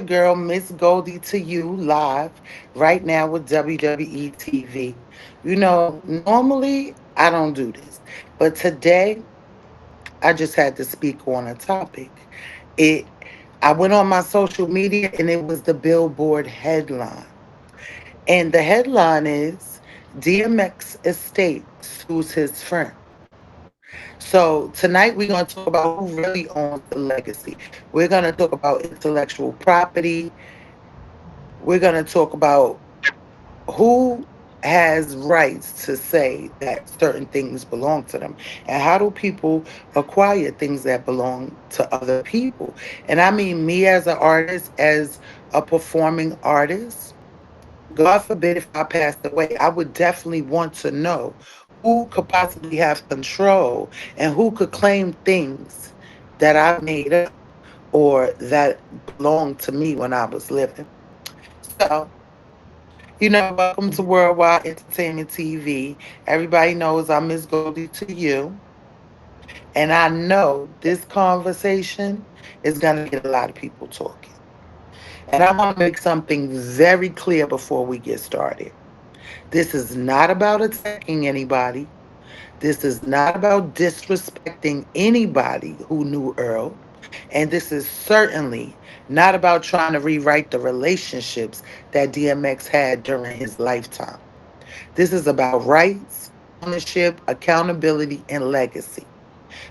girl, Miss Goldi, to you live right now with WWE TV. Normally I don't do this, but today I just had to speak on a topic. It I went on my social media and it was the Billboard headline. And the headline is DMX estate sues his friend. So tonight we're going to talk about who really owns the legacy. We're going to talk about intellectual property. We're going to talk about who has rights to say that certain things belong to them, and how do people acquire things that belong to other people. And I mean, me as an artist, as a performing artist, God forbid if I passed away, I would definitely want to know who could possibly have control and who could claim things that I made up or that belonged to me when I was living. So, welcome to Worldwide Entertainment TV. Everybody knows I'm Miss Goldie to you. And I know this conversation is going to get a lot of people talking. And I want to make something very clear before we get started. This is not about attacking anybody. This is not about disrespecting anybody who knew Earl. And this is certainly not about trying to rewrite the relationships that DMX had during his lifetime. This is about rights, ownership, accountability, and legacy.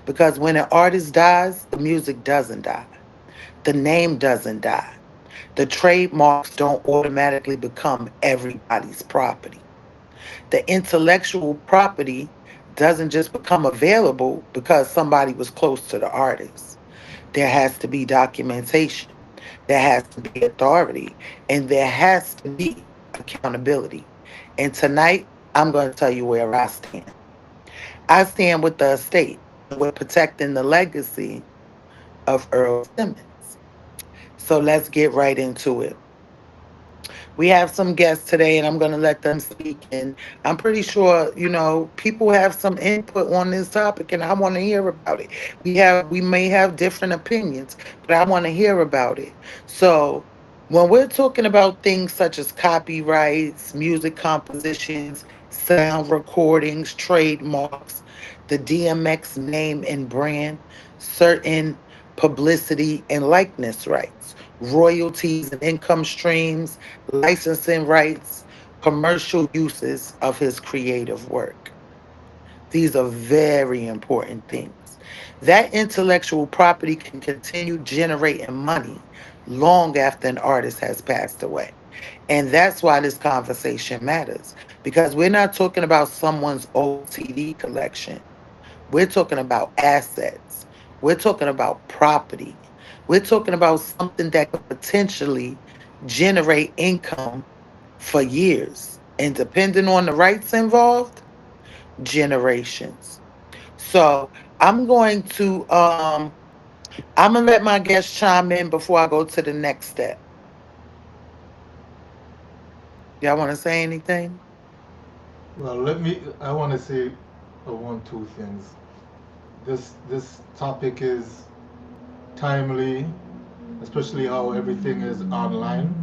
Because when an artist dies, the music doesn't die. The name doesn't die. The trademarks don't automatically become everybody's property. The intellectual property doesn't just become available because somebody was close to the artist. There has to be documentation, there has to be authority, and there has to be accountability. And tonight, I'm going to tell you where I stand. I stand with the estate and with protecting the legacy of Earl Simmons. So let's get right into it. We have some guests today, and I'm going to let them speak. And I'm pretty sure, people have some input on this topic, and I want to hear about it. We may have different opinions, but I want to hear about it. So, when we're talking about things such as copyrights, music compositions, sound recordings, trademarks, the DMX name and brand, certain publicity and likeness rights, royalties and income streams, licensing rights, commercial uses of his creative work. These are very important things. That intellectual property can continue generating money long after an artist has passed away. And that's why this conversation matters, because we're not talking about someone's old CD collection. We're talking about assets. We're talking about property. We're talking about something that could potentially generate income for years. And depending on the rights involved, generations. So I'm gonna let my guests chime in before I go to the next step. Y'all wanna say anything? I want to say one, two things. This topic is timely, especially how everything is online.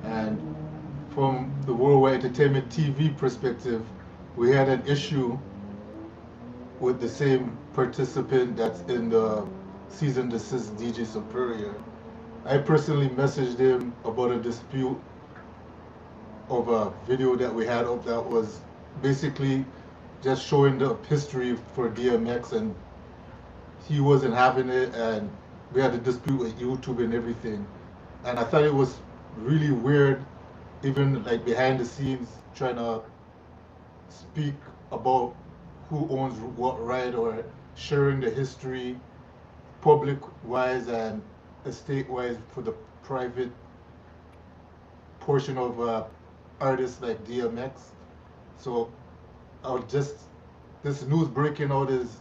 And from the Worldwide Entertainment TV perspective, we had an issue with the same participant that's in the cease-and-desist DJ Superior. I personally messaged him about a dispute of a video that we had up that was basically just showing the history for DMX, and he wasn't having it, and we had a dispute with YouTube and everything. And I thought it was really weird, even like behind the scenes, trying to speak about who owns what right or sharing the history public wise and estate wise for the private portion of artists like DMX. So I would just this news breaking out is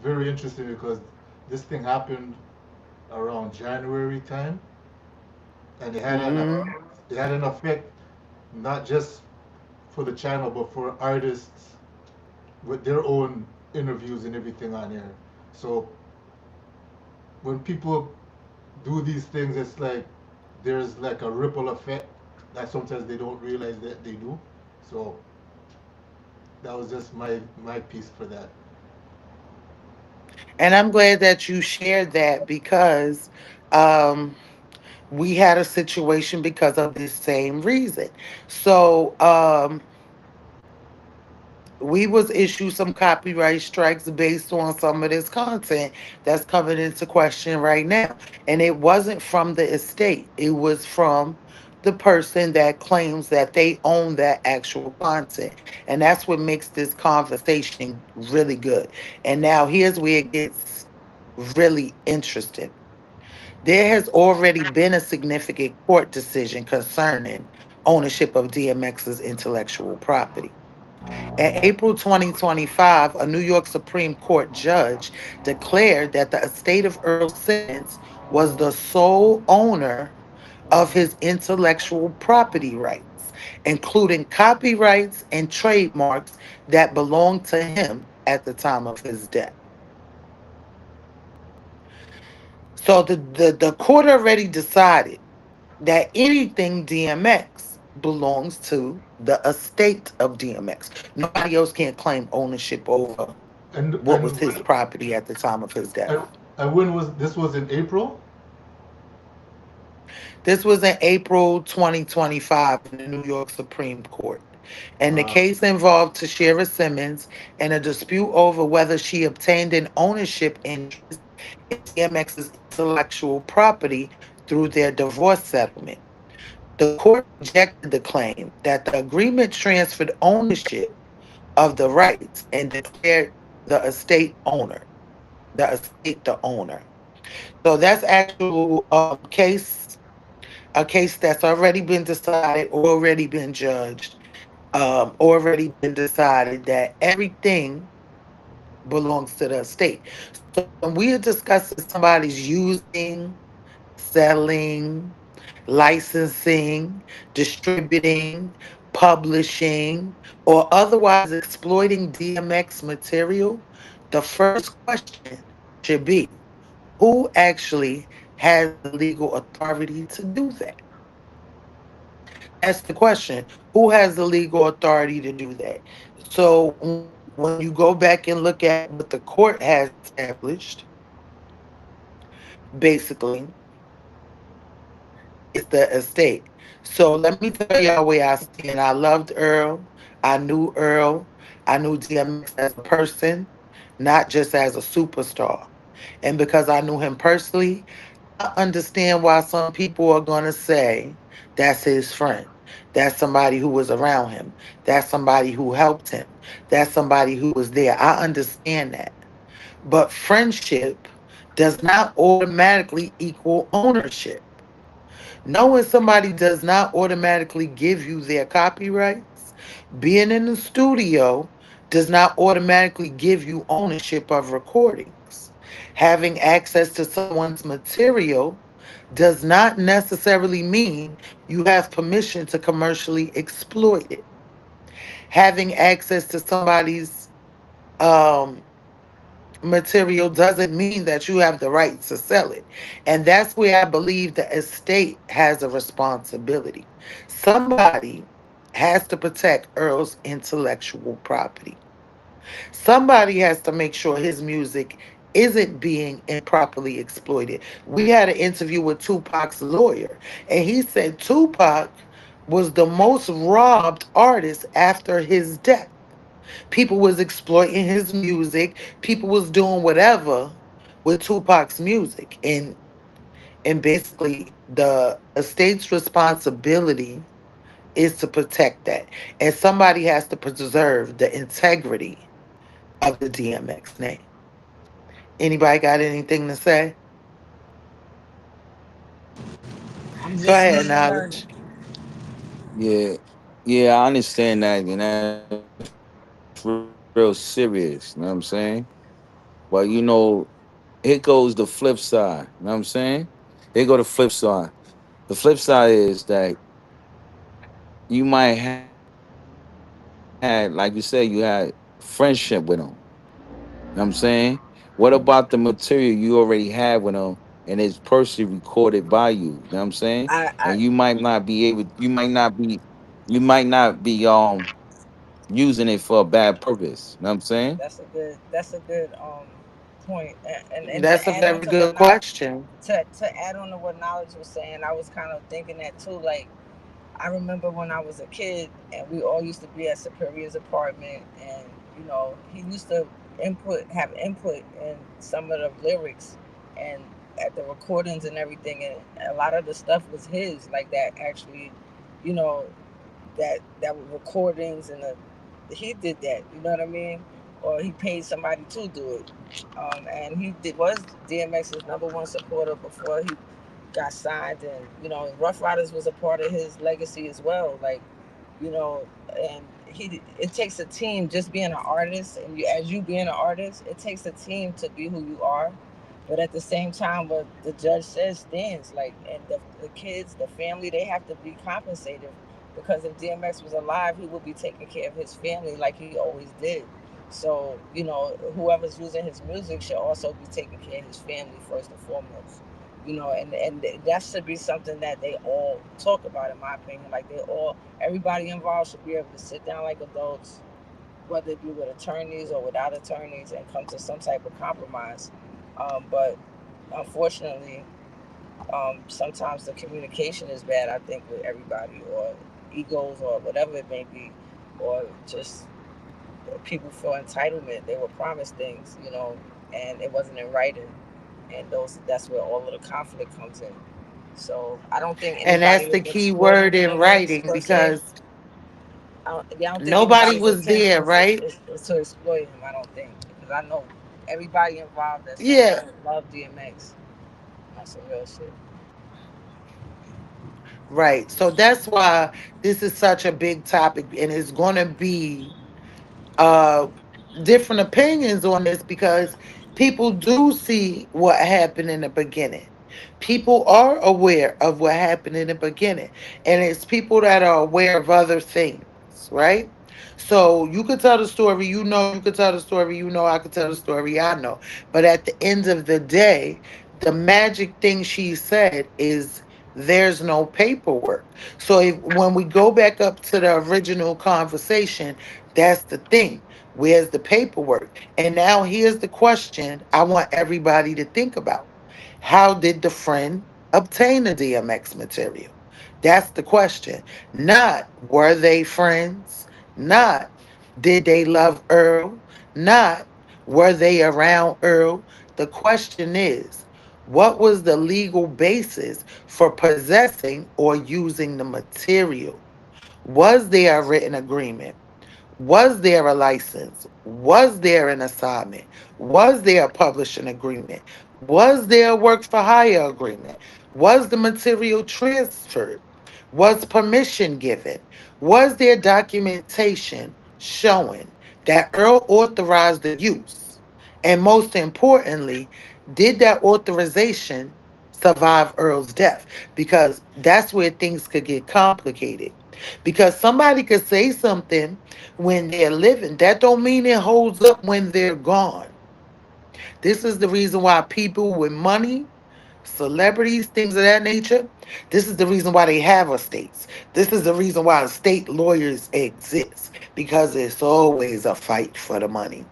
very interesting because this thing happened around January time, and Hmm. it had an effect not just for the channel but for artists with their own interviews and everything on here. So when people do these things, it's like there's like a ripple effect that sometimes they don't realize that they do. So that was just my piece for that. And I'm glad that you shared that because um, we had a situation because of this same reason. So we was issued some copyright strikes based on some of this content that's coming into question right now. And it wasn't from the estate. It was from the person that claims that they own that actual content. And that's what makes this conversation really good. And now here's where it gets really interesting. There has already been a significant court decision concerning ownership of DMX's intellectual property. In April 2025, a New York Supreme Court judge declared that the estate of Earl Simmons was the sole owner of his intellectual property rights, including copyrights and trademarks that belonged to him at the time of his death. So the court already decided that anything DMX belongs to the estate of DMX. Nobody else can't claim ownership over And what was his property at the time of his and, death. and when was this? Was in April? This was in April 2025 in the New York Supreme Court. And the Uh, case involved Tashira Simmons and a dispute over whether she obtained an ownership interest in DMX's intellectual property through their divorce settlement. The court rejected the claim that the agreement transferred ownership of the rights and declared the estate owner, the estate the owner. So that's actual case, a case that's already been decided, already been judged, already been decided that everything belongs to the estate. So when we are discussing somebody's using, selling, licensing, distributing, publishing, or otherwise exploiting DMX material, the first question should be who actually has the legal authority to do that? That's the question. Who has the legal authority to do that? So when you go back and look at what the court has established, basically, it's the estate. So let me tell y'all where I stand. I loved Earl. I knew Earl. I knew DMX as a person, not just as a superstar. And because I knew him personally, I understand why some people are going to say that's his friend. That's somebody who was around him. That's somebody who helped him. That's somebody who was there. I understand that. But friendship does not automatically equal ownership. Knowing somebody does not automatically give you their copyrights. Being in the studio does not automatically give you ownership of recordings. Having access to someone's material does not necessarily mean you have permission to commercially exploit it. Having access to somebody's um, material doesn't mean that you have the right to sell it. And that's where I believe the estate has a responsibility. Somebody has to protect Earl's intellectual property. Somebody has to make sure his music isn't being improperly exploited. We had an interview with Tupac's lawyer, and he said Tupac was the most robbed artist after his death. People was exploiting his music. People was doing whatever with Tupac's music. And basically the estate's responsibility is to protect that. And somebody has to preserve the integrity of the DMX name. Anybody got anything to say? I'm Go just ahead, listening, learning. knowledge. Yeah, yeah, I understand that, and that's real serious. You know what I'm saying? But here goes the flip side. You know what I'm saying? Here go the flip side. The flip side is that you might have, like you said, you had friendship with them. You know what I'm saying? What about the material you already have with them and it's personally recorded by you. You know what I'm saying? I And you might not be able, you might not be using it for a bad purpose. You know what I'm saying? that's a good point. And to That's a add on very to what good not question. to add on to what Knowledge was saying, I was kind of thinking that too. Like, I remember when I was a kid, and we all used to be at Superior's apartment, and he used to have input in some of the lyrics, and at the recordings and everything, and a lot of the stuff was his, like that actually, you know, that were recordings, and he did that. You know what I mean? Or he paid somebody to do it. And was DMX's number one supporter before he got signed, and Ruff Ryders was a part of his legacy as well. Like, you know, and it takes a team. Just being an artist, and as you being an artist, it takes a team to be who you are. But at the same time, what the judge says stands. Like, and the kids, the family, they have to be compensated, because if DMX was alive, he would be taking care of his family like he always did. So, whoever's using his music should also be taking care of his family first and foremost. And that should be something that they all talk about, in my opinion. Like, everybody involved should be able to sit down like adults, whether it be with attorneys or without attorneys, and come to some type of compromise. But unfortunately, sometimes the communication is bad, I think, with everybody, or egos, or whatever it may be, or just people feel entitlement. They were promised things, and it wasn't in writing, and that's where all of the conflict comes in. So I don't think And anybody that's was the key exploiting word in DMX writing per se. because I don't think nobody anybody's was intent there, right? is to exploit him. I don't think, because I know everybody involved at some Yeah, point loved DMX. That's some real shit. right. So that's why this is such a big topic, and it's going to be uh different opinions on this because people do see what happened in the beginning. People are aware of what happened in the beginning, and it's people that are aware of other things, right? So you could tell the story, you could tell the story, I could tell the story, I know. But at the end of the day, the magic thing she said is there's no paperwork. So when we go back up to the original conversation, that's the thing. Where's the paperwork? And now here's the question I want everybody to think about. How did the friend obtain the DMX material? That's the question. Not were they friends? Not did they love Earl? Not were they around Earl? The question is, what was the legal basis for possessing or using the material? Was there a written agreement? Was there a license? Was there an assignment? Was there a publishing agreement? Was there a work for hire agreement? Was the material transferred? Was permission given? Was there documentation showing that Earl authorized the use? And most importantly, did that authorization survive Earl's death? Because that's where things could get complicated. Because somebody could say something when they're living. That don't mean it holds up when they're gone. This is the reason why people with money, celebrities, things of that nature, this is the reason why they have estates. This is the reason why estate lawyers exist. Because it's always a fight for the money.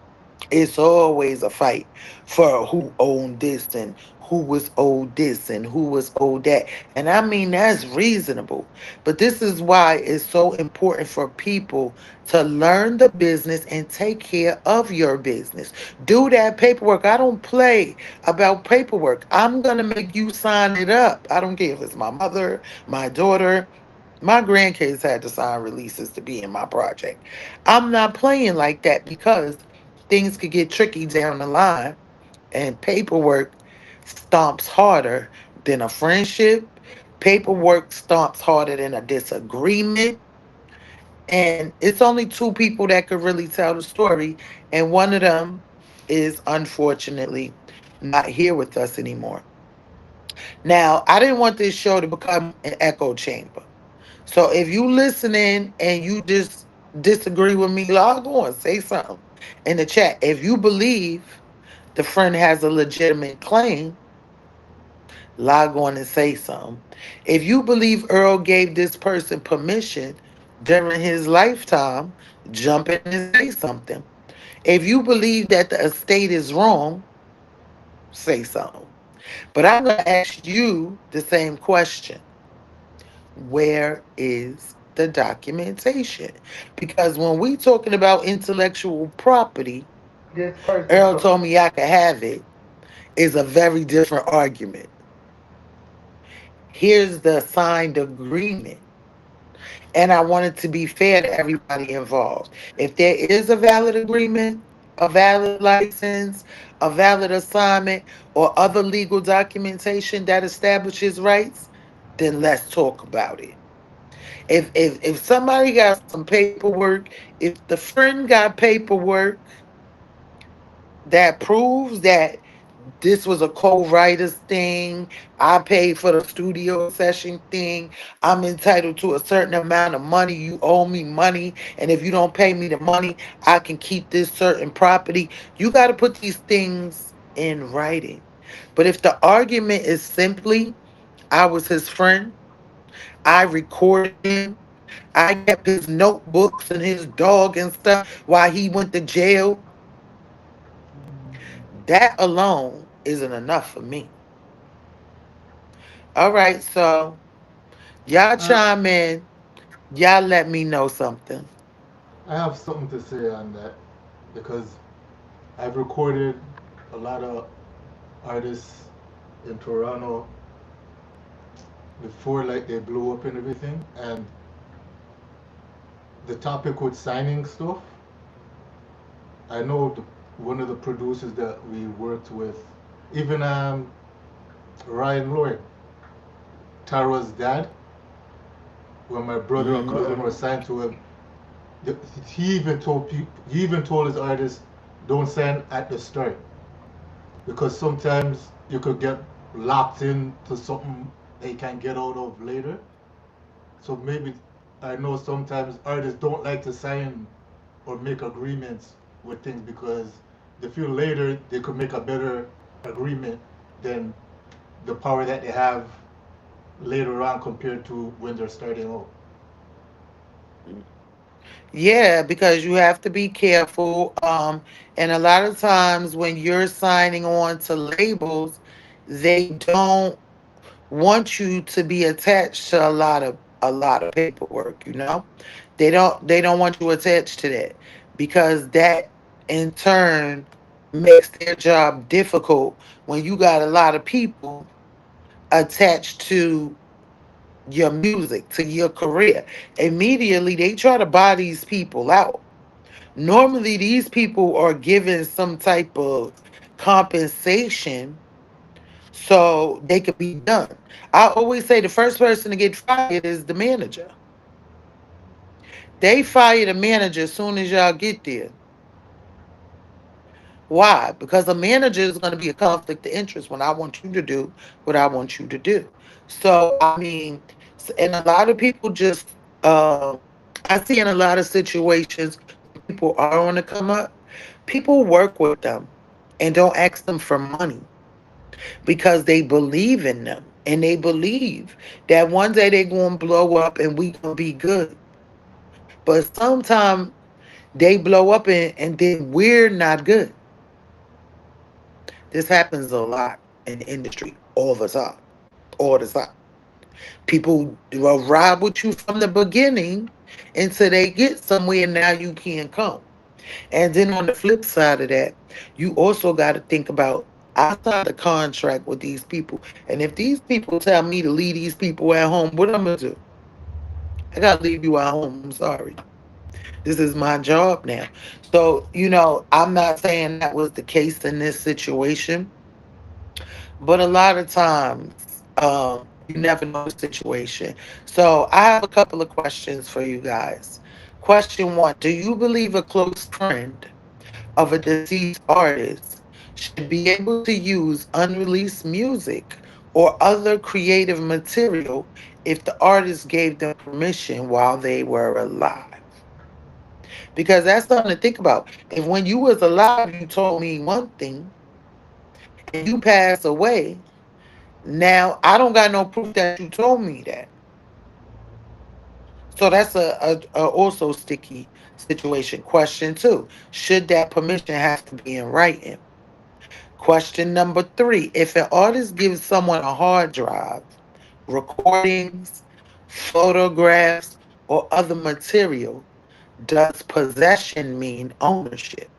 It's always a fight for who owned this and who was owed this and who was owed that. And I mean, that's reasonable. But this is why it's so important for people to learn the business and take care of your business. Do that paperwork. I don't play about paperwork. I'm going to make you sign it up. I don't care if it's my mother, my daughter. My grandkids had to sign releases to be in my project. I'm not playing like that because things could get tricky down the line, and paperwork stomps harder than a friendship. Paperwork stomps harder than a disagreement. And it's only two people that could really tell the story. And one of them is unfortunately not here with us anymore. Now, I didn't want this show to become an echo chamber. So if you listening and you just disagree with me, log on, say something in the chat. If you believe the friend has a legitimate claim, log on and say something. If you believe Earl gave this person permission during his lifetime, jump in and say something. If you believe that the estate is wrong, say something. But I'm going to ask you the same question. Where is the documentation? Because when we talking about intellectual property, This person Earl took. told me I could have it, is a very different argument. Here's the signed agreement. And I want it to be fair to everybody involved. If there is a valid agreement, a valid license, a valid assignment, or other legal documentation that establishes rights, then let's talk about it. If somebody got some paperwork, if the friend got paperwork that proves that this was a co-writers thing, I paid for the studio session thing, I'm entitled to a certain amount of money, you owe me money, and if you don't pay me the money, I can keep this certain property. You got to put these things in writing. But if the argument is simply, I was his friend, I recorded him, I kept his notebooks and his dog and stuff while he went to jail, that alone isn't enough for me. All right, so y'all I, chime in. Y'all let me know something. I have something to say on that because I've recorded a lot of artists in Toronto before like they blew up and everything, and the topic with signing stuff, I know one of the producers that we worked with, even Ryan Lloyd, Tara's dad, when my brother and Hmm. cousin were signed to him, he even told people, he even told his artists, don't sign at the start because sometimes you could get locked into something they can't get out of later. So maybe I know sometimes artists don't like to sign or make agreements with things because they feel later they could make a better agreement than the power that they have later on compared to when they're starting out. Yeah, because you have to be careful. And a lot of times when you're signing on to labels, they don't want you to be attached to a lot of paperwork, you know? They don't want you attached to that because that in turn makes their job difficult when you got a lot of people attached to your music, to your career. Immediately they try to buy these people out. Normally these people are given some type of compensation so they could be done. I always say the first person to get fired is the manager. They fire the manager as soon as y'all get there. Why? Because a manager is going to be a conflict of interest when I want you to do what I want you to do. So, I mean, and a lot of people just, I see in a lot of situations when people are on the come up, people work with them and don't ask them for money because they believe in them and they believe that one day they're going to blow up and we going to be good. But sometimes they blow up and then we're not good. This happens a lot in the industry all the time. All the time. People will ride with you from the beginning until they get somewhere now you can't come. And then on the flip side of that, you also got to think about I signed a contract with these people. And if these people tell me to leave these people at home, what I'm gonna do? I gotta leave you at home. I'm sorry. This is my job now. So, I'm not saying that was the case in this situation, but a lot of times, you never know the situation. So I have a couple of questions for you guys. Question one: do you believe a close friend of a deceased artist should be able to use unreleased music or other creative material if the artist gave them permission while they were alive? Because that's something to think about. If when you was alive you told me one thing and you pass away, Now, I don't got no proof that you told me that. So that's a also sticky situation. Question two: should that permission have to be in writing? Question number three: if an artist gives someone a hard drive, recordings, photographs, or other material, does possession mean ownership?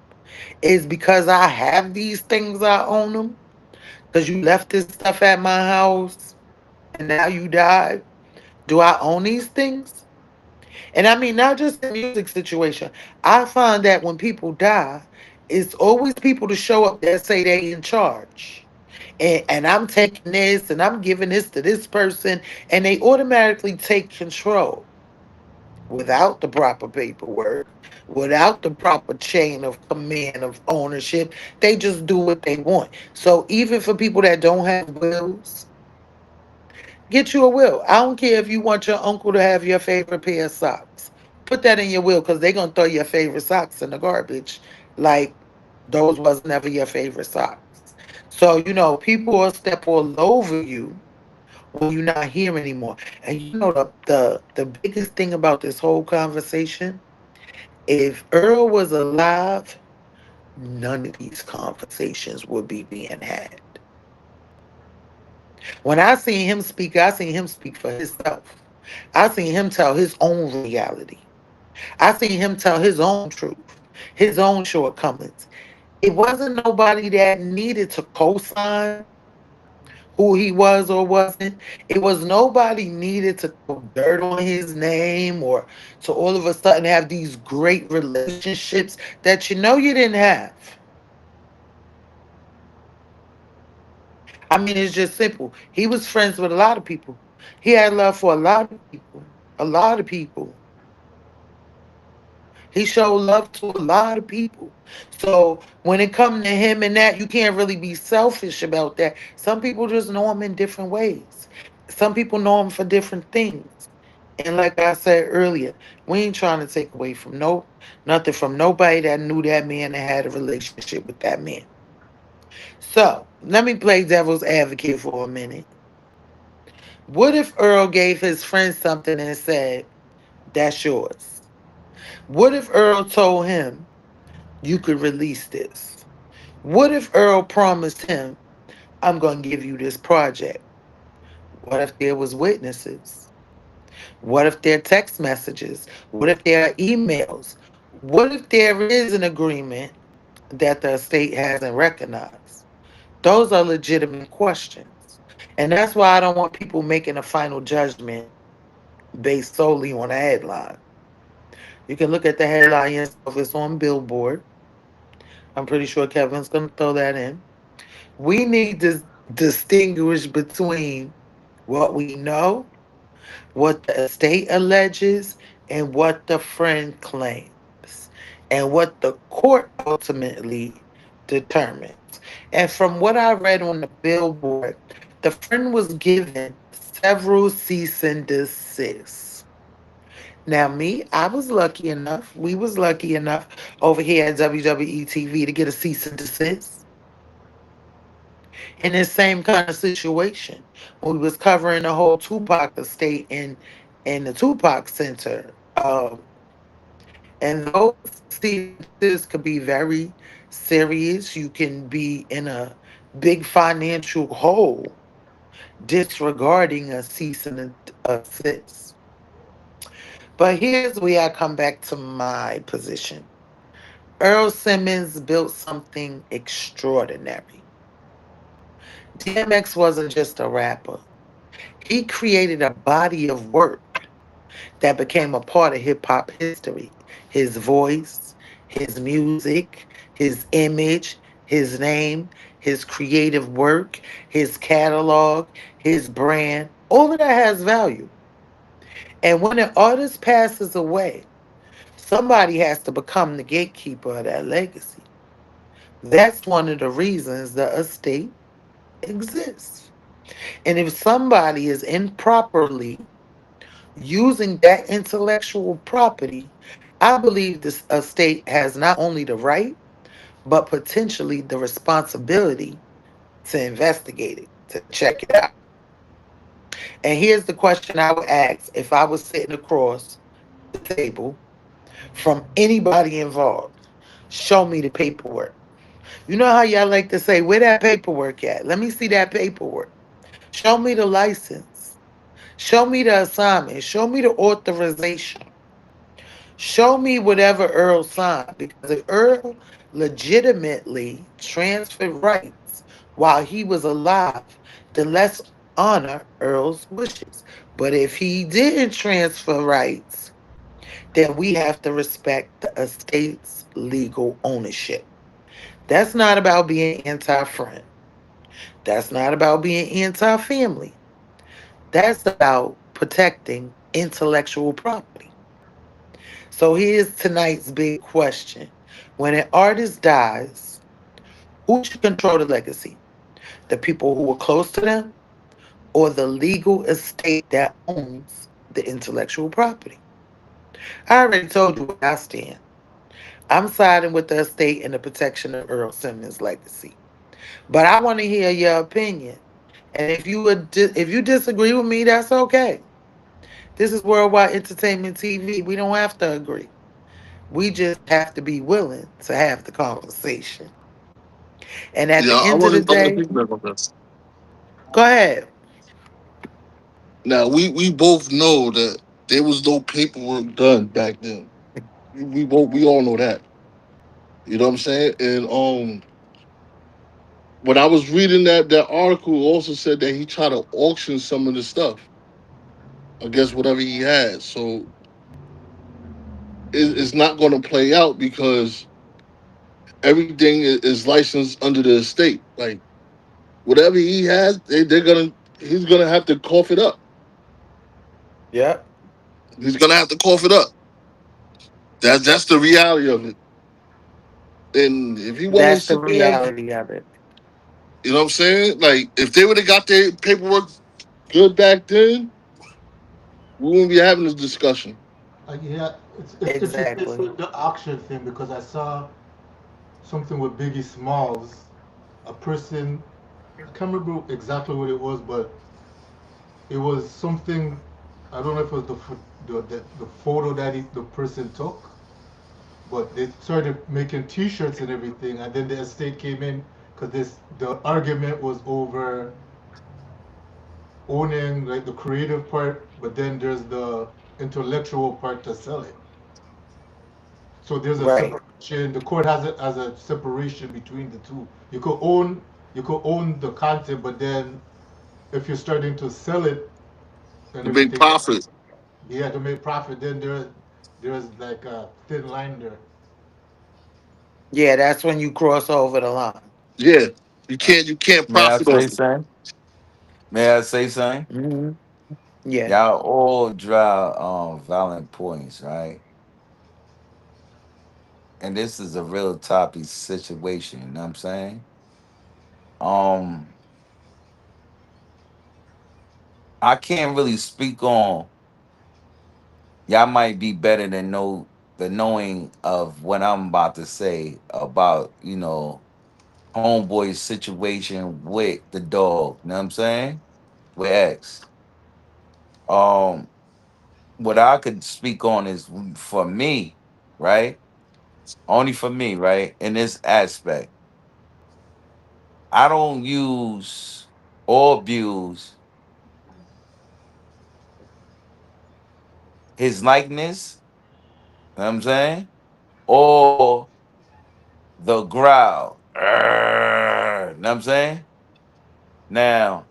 Is because I have these things I own them? Because you left this stuff at my house and now you died? Do I own these things? And I mean, not just in music situation. I find that when people die, it's always people to show up that say they in charge. And I'm taking this and I'm giving this to this person, and they automatically take control without the proper paperwork, without the proper chain of command of ownership. They just do what they want. So even for people that don't have wills, get you a will. I don't care if you want your uncle to have your favorite pair of socks. Put that in your will because they're gonna throw your favorite socks in the garbage. Like those was never your favorite socks. So, people will step all over you when you're not here anymore. And the biggest thing about this whole conversation, if Earl was alive, none of these conversations would be being had. When I seen him speak, I seen him speak for himself. I seen him tell his own reality. I seen him tell his own truth, his own shortcomings. It wasn't nobody that needed to co-sign who he was or wasn't. It was nobody needed to throw dirt on his name or to all of a sudden have these great relationships that you didn't have. I mean, it's just simple. He was friends with a lot of people. He had love for a lot of people. A lot of people. He showed love to a lot of people. So when it comes to him and that, you can't really be selfish about that. Some people just know him in different ways. Some people know him for different things. And like I said earlier, we ain't trying to take away from nothing from nobody that knew that man and had a relationship with that man. So let me play devil's advocate for a minute. What if Earl gave his friend something and said, "That's yours"? What if Earl told him, "You could release this"? What if Earl promised him, "I'm going to give you this project"? What if there was witnesses? What if there are text messages? What if there are emails? What if there is an agreement that the estate hasn't recognized? Those are legitimate questions. And that's why I don't want people making a final judgment based solely on a headline. You can look at the headline yourself. It's on Billboard. I'm pretty sure Kevin's going to throw that in. We need to distinguish between what we know, what the estate alleges, and what the friend claims, and what the court ultimately determines. And from what I read on the Billboard, the friend was given several cease and desist. Now, me, I was lucky enough. We was lucky enough over here at WWE TV to get a cease and desist in this same kind of situation when we was covering the whole Tupac estate in the Tupac Center. And those cease and desist could be very serious. You can be in a big financial hole disregarding a cease and desist. But here's where I come back to my position. Earl Simmons built something extraordinary. DMX wasn't just a rapper. He created a body of work that became a part of hip hop history. His voice, his music, his image, his name, his creative work, his catalog, his brand, all of that has value. And when an artist passes away, somebody has to become the gatekeeper of that legacy. That's one of the reasons the estate exists. And if somebody is improperly using that intellectual property, I believe this estate has not only the right, but potentially the responsibility to investigate it. to check it out. And here's the question I would ask if I was sitting across the table from anybody involved. Show me the paperwork. You know how y'all like to say, where that paperwork at? Let me see that paperwork. Show me the license. Show me the assignment. Show me the authorization. Show me whatever Earl signed. Because if Earl legitimately transferred rights while he was alive, then let's honor Earl's wishes. But if he didn't transfer rights, then we have to respect the estate's legal ownership. That's not about being anti friend. That's not about being anti family. That's about protecting intellectual property. So here's tonight's big question. When an artist dies, who should control the legacy? The people who were close to them or the legal estate that owns the intellectual property? I already told you where I stand. I'm siding with the estate and the protection of Earl Simmons' legacy. But I want to hear your opinion. And if you disagree with me, that's okay. This is Worldwide Entertainment TV. We don't have to agree. We just have to be willing to have the conversation. And at Yeah, the I end of want the to. I want to day, think about this. go ahead. Now we both know that there was no paperwork done back then. We all know that. You know what I'm saying? And when I was reading that article, also said that he tried to auction some of the stuff. I guess whatever he had. So it's not going to play out because everything is licensed under the estate. Like whatever he has, they're gonna he's gonna have to cough it up. Yep. He's gonna have to cough it up. That's the reality of it. And if he want to That's the sit there, reality of it. you know what I'm saying? Like if they would have got their paperwork good back then, we wouldn't be having this discussion. Yeah, it's interesting Exactly. with the auction thing because I saw something with Biggie Smalls, a person, I can't remember exactly what it was, but it was something, I don't know if it was the photo that the person took, but they started making T-shirts and everything, and then the estate came in because this the argument was over owning like the creative part, but then there's the intellectual part to sell it. So there's a Right. separation. The court has a separation between the two. You could own the content, but then if you're starting to sell it and To make everything, profit. yeah, to make profit, then there's like a thin line there. Yeah, that's when you cross over the line. Yeah. You can't May I profit say off it. something? May I say something? Hmm. Yeah. Y'all all drive violent points, right? And this is a real topic situation, you know what I'm saying? Um, I can't really speak on y'all might be better than know the knowing of what I'm about to say about, homeboy's situation with the dog. You know what I'm saying? With X. Um, what I could speak on is for me, right? Only for me, right? In this aspect, I don't use or abuse his likeness, you know what I'm saying? Or the growl. You know what I'm saying? Now,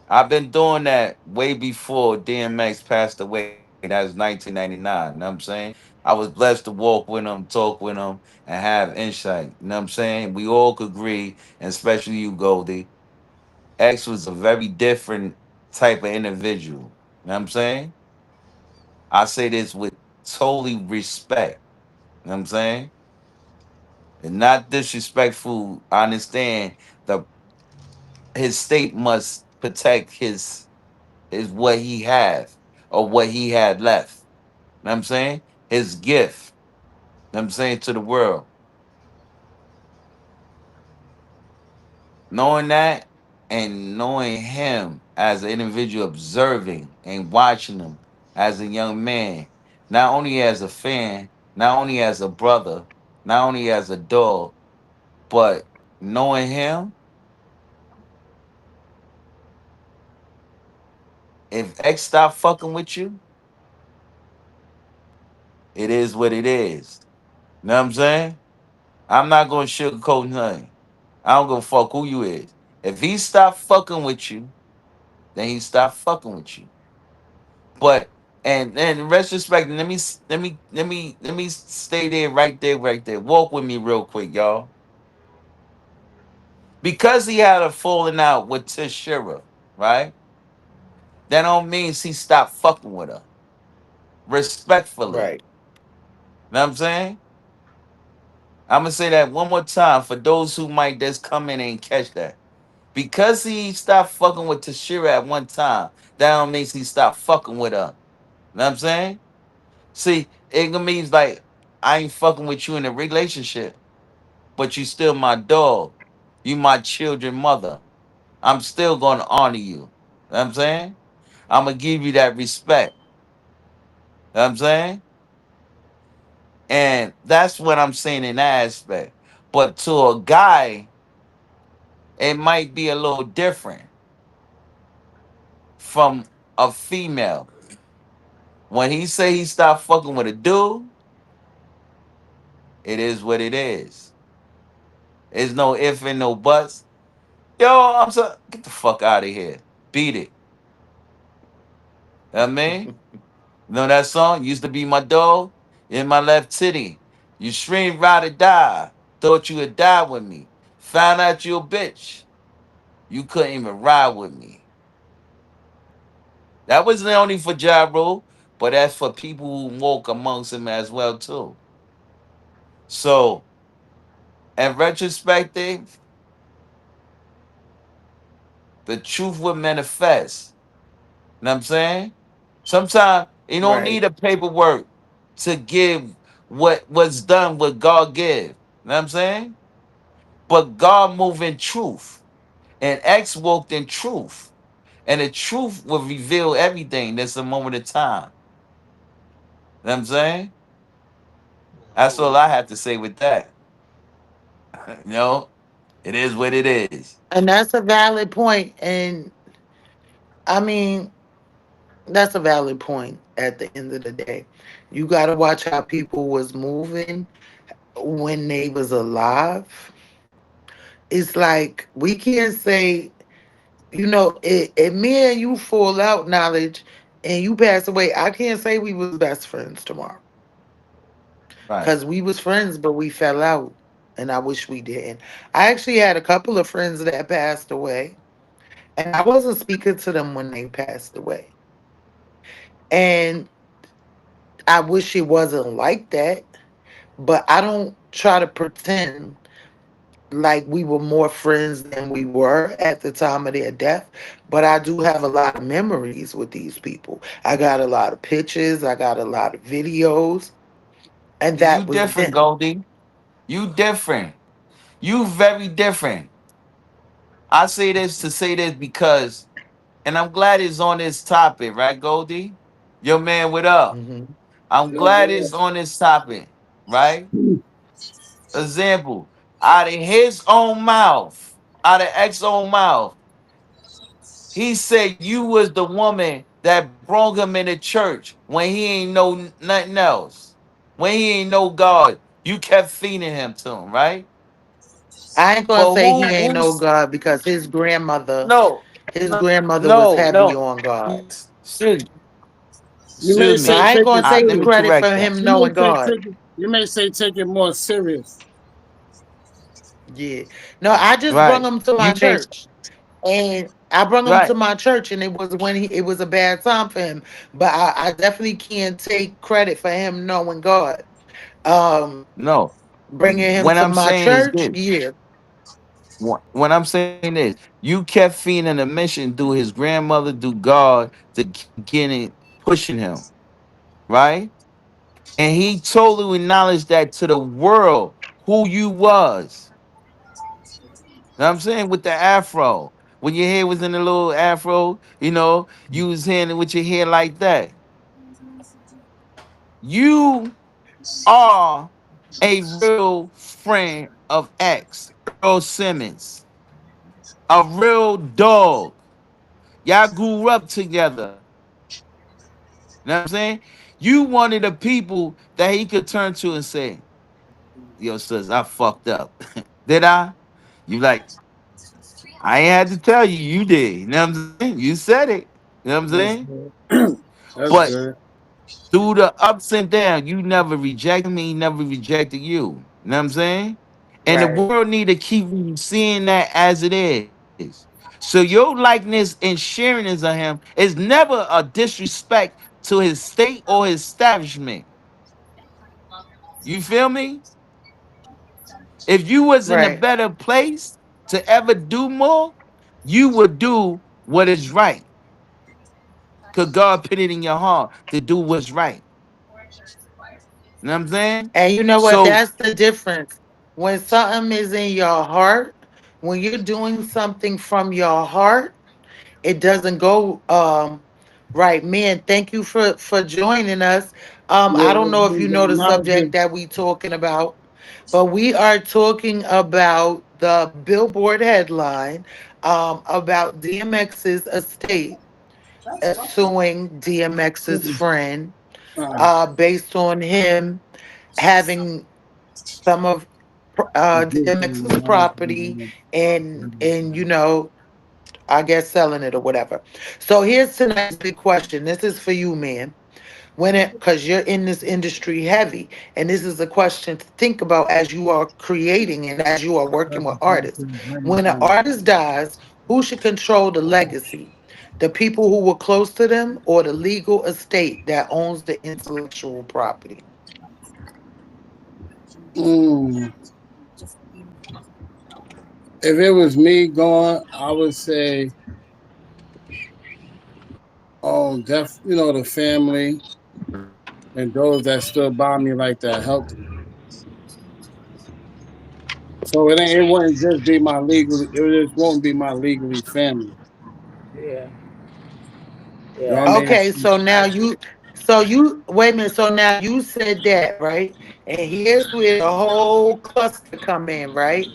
I've been doing that way before DMX passed away. That was 1999. You know what I'm saying? I was blessed to walk with him, talk with him, and have insight. You know what I'm saying? We all could agree, and especially you, Goldie. X was a very different type of individual. You know what I'm saying? I say this with totally respect. You know what I'm saying? And not disrespectful. I understand the his state must protect his what he has or what he had left. You know what I'm saying? His gift. You know what I'm saying to the world. Knowing that. and knowing him as an individual, observing and watching him as a young man, not only as a fan, not only as a brother, not only as a dog, but knowing him, if X stop fucking with you, it is what it is. Know what I'm saying? I'm not gonna sugarcoat nothing. I don't give a fuck who you is. If he stop fucking with you, then he stop fucking with you. But and in retrospect, let me stay there, right there, right there. Walk with me real quick, y'all. Because he had a falling out with Tashira, right? That don't mean he stopped fucking with her. Respectfully. Right. Know what I'm saying? I'm gonna say that one more time for those who might just come in and catch that. Because he stopped fucking with Tashira at one time, that don't mean he stopped fucking with her. Know what I'm saying? See, it means like I ain't fucking with you in a relationship, but you still my dog. You my children mother. I'm still gonna honor you. Know what I'm saying? I'm gonna give you that respect. Know what I'm saying? And that's what I'm saying in that aspect. But to a guy, it might be a little different from a female. When he say he stopped fucking with a dude, it is what it is. There's no if and no buts. Yo, I'm so get the fuck out of here. Beat it. You know what I mean? You know that song? Used to be my dog in my left titty. You screamed ride or die. Thought you would die with me. Found out you a bitch. You couldn't even ride with me. That wasn't only for Ja Rule, but that's for people who walk amongst him as well too. So in retrospective, the truth will manifest. You know what I'm saying? Sometimes you don't need Right. a paperwork to give what's done what God give. You know what I'm saying? But God moved in truth. And X walked in truth. And the truth will reveal everything. That's a moment of time. You know what I'm saying? That's all I have to say with that. You know, it is what it is. And that's a valid point. And I mean, that's a valid point at the end of the day. You got to watch how people was moving when they was alive. It's like we can't say, if me and you fall out knowledge and you pass away, I can't say we was best friends tomorrow. Right. Because we was friends, but we fell out. And I wish we didn't. I actually had a couple of friends that passed away. And I wasn't speaking to them when they passed away. And I wish it wasn't like that. But I don't try to pretend like we were more friends than we were at the time of their death. But I do have a lot of memories with these people. I got a lot of pictures, I got a lot of videos, and You that was different, them. Goldie. You different. You very different. I say this to say this because, and I'm glad it's on this topic, right, Goldie? Yo, man, what up? Hmm. I'm glad it's on this topic, right? Example, out of his own mouth, out of X's own mouth, he said you was the woman that brought him into church when he ain't know nothing else. When he ain't know God, you kept feeding him to him, right? I ain't gonna But say he who ain't no who's God because no his no grandmother was no heavy no on God. excuse, You may excuse So say me. I ain't take gonna it Let take me serious. credit for correct that. him You may knowing say God. take it. You may say take it more serious. Yeah. No, I just brung Right. him to my You may church. And I brung him to right. my church, and it was a bad time for him. But I definitely can't take credit for him knowing God. Um, No. Bringing him What to I'm my saying is church, this. yeah. What I'm saying is you kept feeding a mission through his grandmother, through God, to keep getting pushing him, right? And he totally acknowledged that to the world who you was. Know what I'm saying with the afro. when your hair was in a little afro, you was hearing it with your hair like that. You are a real friend of X, Earl Simmons, a real dog. Y'all grew up together. You know what I'm saying? You one of the people that he could turn to and say, yo, sis, I fucked up. Did I? You like, I ain't had to tell you, you did. You know what I'm saying? You said it. You know what I'm That's saying? good. That's But good. through the ups and downs, you never rejected me, never rejected you. You know what I'm saying? And the Right. world need to keep seeing that as it is. So your likeness and sharingness of him is never a disrespect to his state or his establishment. You feel me? If you was in a Right. better place to ever do more, you would do what is right. Cause God put it in your heart to do what's right. You know what I'm saying? And you know what? So That's the difference. When something is in your heart, when you're doing something from your heart, it doesn't go right. Man, thank you for joining us. Yeah, I don't let's know if bring you know down the subject knowledge. that we talking about, but we are talking about the Billboard headline about DMX's estate suing DMX's friend based on him having some of DMX's property and I guess selling it or whatever. So here's tonight's big question. This is for you, man. When it because you're in this industry heavy, and this is a question to think about as you are creating and as you are working with artists. When an artist dies, who should control the legacy? The people who were close to them or the legal estate that owns the intellectual property? Mm. If it was me going, I would say, the family and those that stood by me like that helped. So it wouldn't just be my legal. It just won't be my legally family. Yeah, You know yeah. what I mean? Okay, so you wait a minute. So now you said that, right? And here's where the whole cluster come in, right?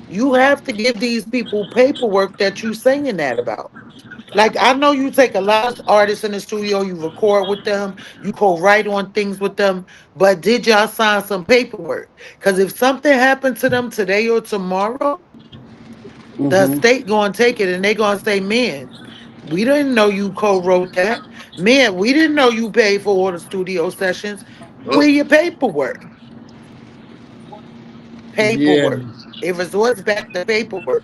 You have to give these people paperwork that you saying that about. Like I know you take a lot of artists in the studio, you record with them, you co-write on things with them, but did y'all sign some paperwork? Because if something happened to them today or tomorrow, the Mm-hmm. state gonna take it and they gonna say, man, we didn't know you co-wrote that. Man, we didn't know you paid for all the studio sessions. Yep. Where your paperwork? Yeah. Paperwork. It resorts back to paperwork.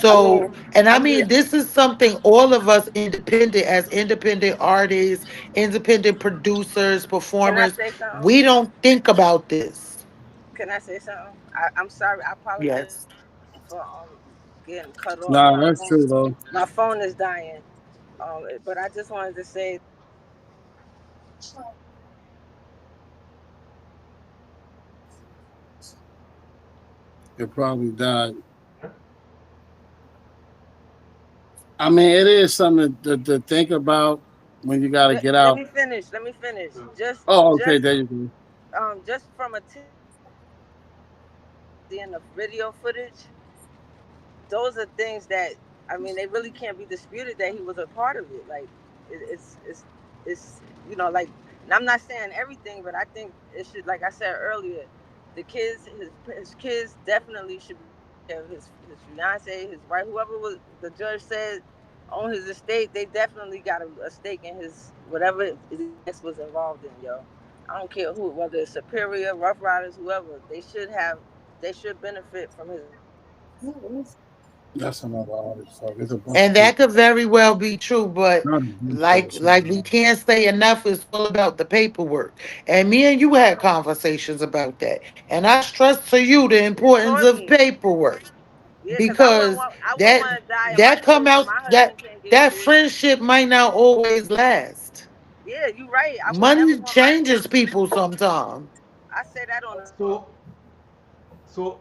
I So, mean, and I I'm just. mean, this is something all of us independent, as independent artists, independent producers, Can I performers, say something? we don't think about this. Can I say something? I'm sorry. I apologize Yes. for getting cut off. Nah, that's true though. My phone is dying. But I just wanted to say It probably died. I mean, it is something to think about when you got to get let out. me finish. Let me finish. Oh, okay, there you go. Just from a seeing the video footage, those are things that I mean they really can't be disputed that he was a part of it. Like it's like and I'm not saying everything, but I think it should. Like I said earlier, the kids, his kids definitely should be his fiance, his wife, whoever was the judge said on his estate. They definitely got a stake in his whatever DMX was involved in, yo. I don't care who, whether it's Superior, Rough Riders, whoever. They should benefit from his estate. That's another artist. So there's a bunch And of that people. could very well be true, but Not a bunch, but like we some. can't say enough. It's all about the paperwork. And me and you had conversations about that. And I stress to you the You importance taught of me. paperwork Yeah, because because I wouldn't that want to die and my that come kids and out my that husband can't get that shit. friendship might not always last. Yeah, you right. I would never Money want my changes kids. people sometimes. I say that on a So, so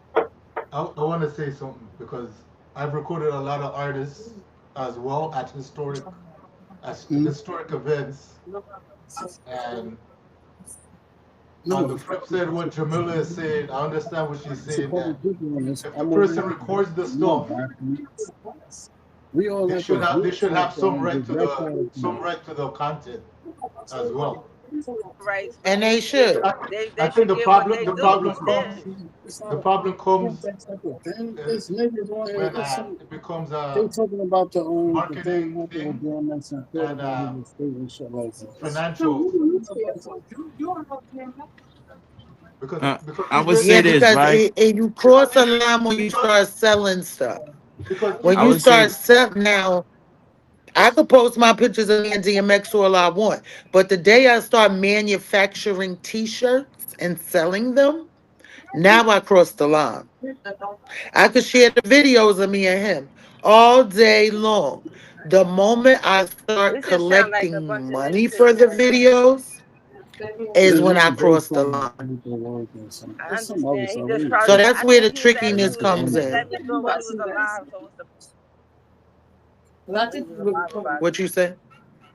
I want to say something because I've recorded a lot of artists as well at Mm. historic events. And on No, the flip side, what Jamila is saying, I understand what she's it's a saying, couple that people on this. if the I'm over person here. records the No, stuff, we all they let should this have group talk some on right this to red the side of some things. right to the content as well. Rights, but And they they should get should. what I, they I think should the get what problem they the due. problem He did. comes It's the not, problem ain't comes that type of thing. uh, There's niggas on here. when There's some. it becomes They a talking about the thing marketing happened with thing DMX and thought and about his estate and shit like that. financial, because I would even Yeah, say this, because right? you because cross a line when you because start selling stuff. because When I you even would start say selling now, I could post my pictures of me and DMX all I want. But the day I start manufacturing t-shirts and selling them, now I cross the line. I could share the videos of me and him all day long. The moment I start It just sound like a collecting bunch of money for the nitpicking and stuff. videos is There's when I one cross based the on line. paperwork and some. I There's some other understand. He stuff. just So probably. that's I where think the his trickiness attitude is comes just in. let me do it when he was alive. So what's the when he was alive about it? What you say?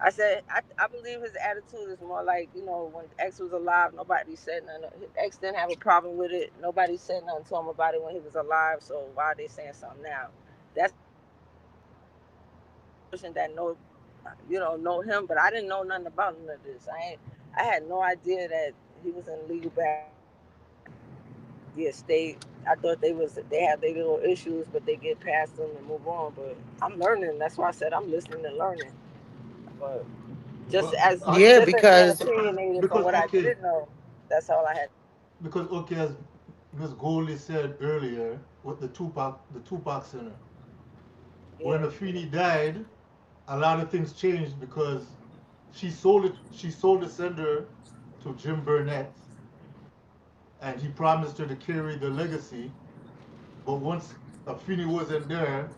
I said I believe his attitude is more like, when X was alive, nobody said nothing. X didn't have a problem with it. Nobody said nothing to him about it when he was alive. So why are they saying something now? That's the person that know him, but I didn't know nothing about none of this. I had no idea that he was in legal battle the estate. I thought they had their little issues, but they get past them and move on. But I'm learning. That's why I said I'm listening and learning. But just but as Yeah, just as being because opinionated from because what I okay did know, that's all I had. because okay, as Miss Goldi said earlier with the Tupac Center, when Yeah, Afeni died, a lot of things changed because she sold the center to Jim Burnett, and he promised her to carry the legacy. But once Afeni wasn't there,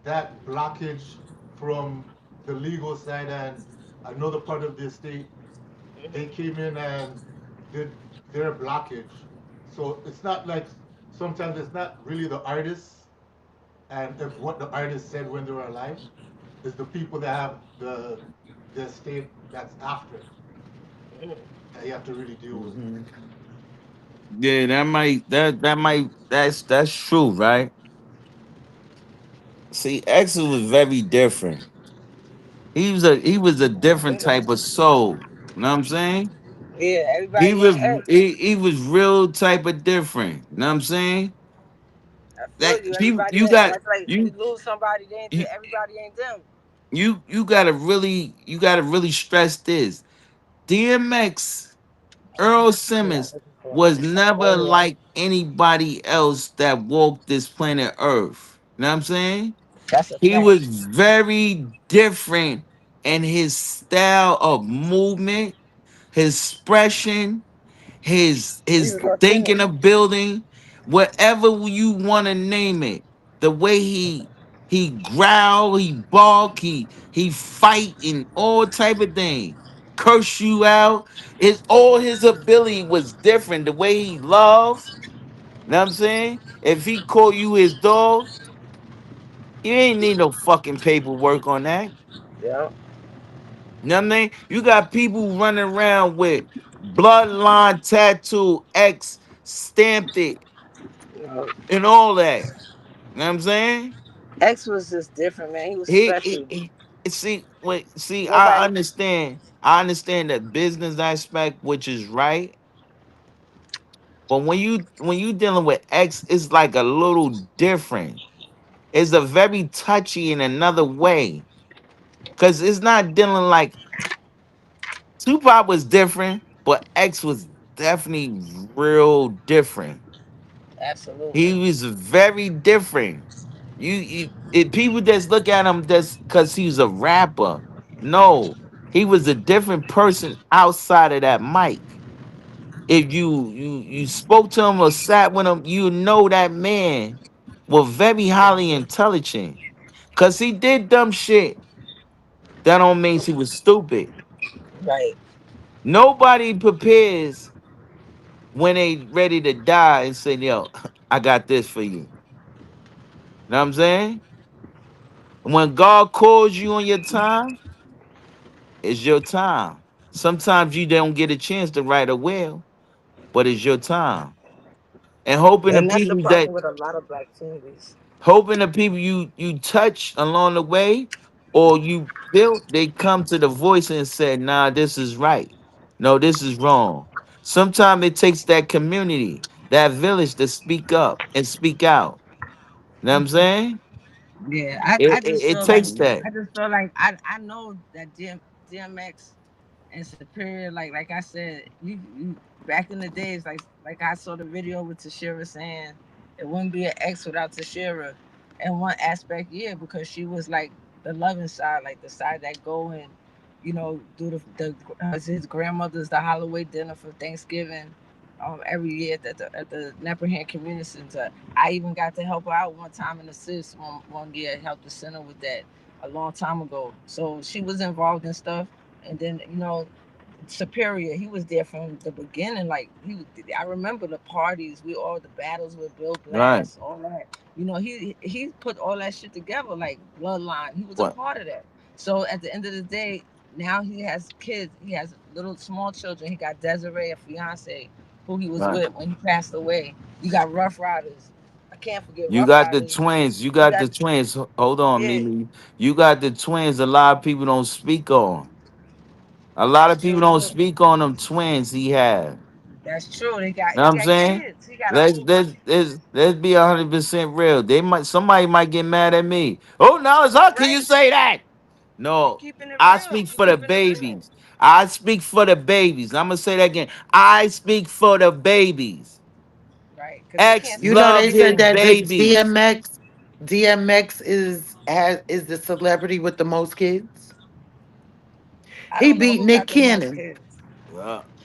that blockage from the legal side and another part of the estate, they hmm came in and did their blockage. So it's not like sometimes it's not really the artists and if what the artist said when they were alive, it's the people that have the estate that's after that you have to really deal with. Mhm. yeah, that's true, right? See, X was very different. He was a different type of soul. You know what I'm saying? yeah. He Everybody was ain't X. he was real type of different. You know what I'm saying? I feel That you. you Everybody you ain't. got That's like you you lose somebody, they ain't. you Everybody ain't them. you gotta really stress this. DMX Earl You're not Simmons looking for. was Oh never yeah, like anybody else that walked this planet Earth. You know what I'm saying? that's a He fact. was very different in his style of movement, his expression, He his was authentic. thinking of building, whatever you want to name it. The way he growl, he bark, he fight and all type of thing. Curse you out. It's all his ability was different. The way he loved, you know what I'm saying? If he called you his dog, you ain't need no fucking paperwork on that. Yeah. You know what I mean? You got people running around with bloodline tattoo X stamped it You know, and all that. You know what I'm saying? X was just different, man. He was He, special. he, he see, wait, see, I Nobody. understand. I understand the business aspect, which is right. But when you dealing with X, it's like a little different. It's a very touchy in another way. Cause it's not dealing like Tupac was different, but X was definitely real different. Absolutely. He was very different. People just look at him just because he's a rapper. No, he was a different person outside of that mic. If you spoke to him or sat with him, you know that man was very highly intelligent. Cause he did dumb shit. That don't mean he was stupid. Right. Nobody prepares when they ready to die and say, "Yo, I got this for you." Know what I'm saying? When God calls you on your time, it's your time. Sometimes you don't get a chance to write a will, but it's your time. And And that's the problem with a lot of black families. hoping the people you touch along the way or you built, they come to the voice and say, nah, this is right. No, this is wrong. Sometimes it takes that community, that village to speak up and speak out. You know what I'm saying? Yeah, I It, just it feel like takes that. I know that DMX and Superior, like I said, you back in the days, like I saw the video with Tashira saying it wouldn't be an ex without Tashira. In one aspect, yeah, because she was like the loving side, like the side that go and do his grandmother's the Holloway dinner for Thanksgiving. Every year at the Nepperhan Community Center, I even got to help her out one time and assist one year. Helped the center with that a long time ago. So she was involved in stuff, and then Superior. He was there from the beginning. Like I remember the parties. The battles with Bill Right. Blass, all that. He put all that shit together. Like Bloodline. He was a What? part of that. So at the end of the day, now he has kids. He has little small children. He got Desiree, a fiance, who he was Right. with when he passed away. You got Ruff Ryders. I can't forget You Ruff got the Ryders. twins. You You got got the twins. Hold on, yeah. Mimi. You got the twins. A lot of people don't speak on. A lot That's of people true don't too. speak on them twins he had. That's true. Know He what I'm got saying? kids. He got a Let's whole bunch let's of kids. let's be 100% real. They might somebody might get mad at me. Oh no, it's how You're can you right. say that? You No, keeping it I real. speak You for the keeping it real. babies. I speak for the babies. I'm gonna say that again. I speak for the babies. Right. Because they X can't You speak know for they love his said that everybody. the babies. DMX is the celebrity with the most kids. I He don't know beat who Nick got the most Cannon. kids.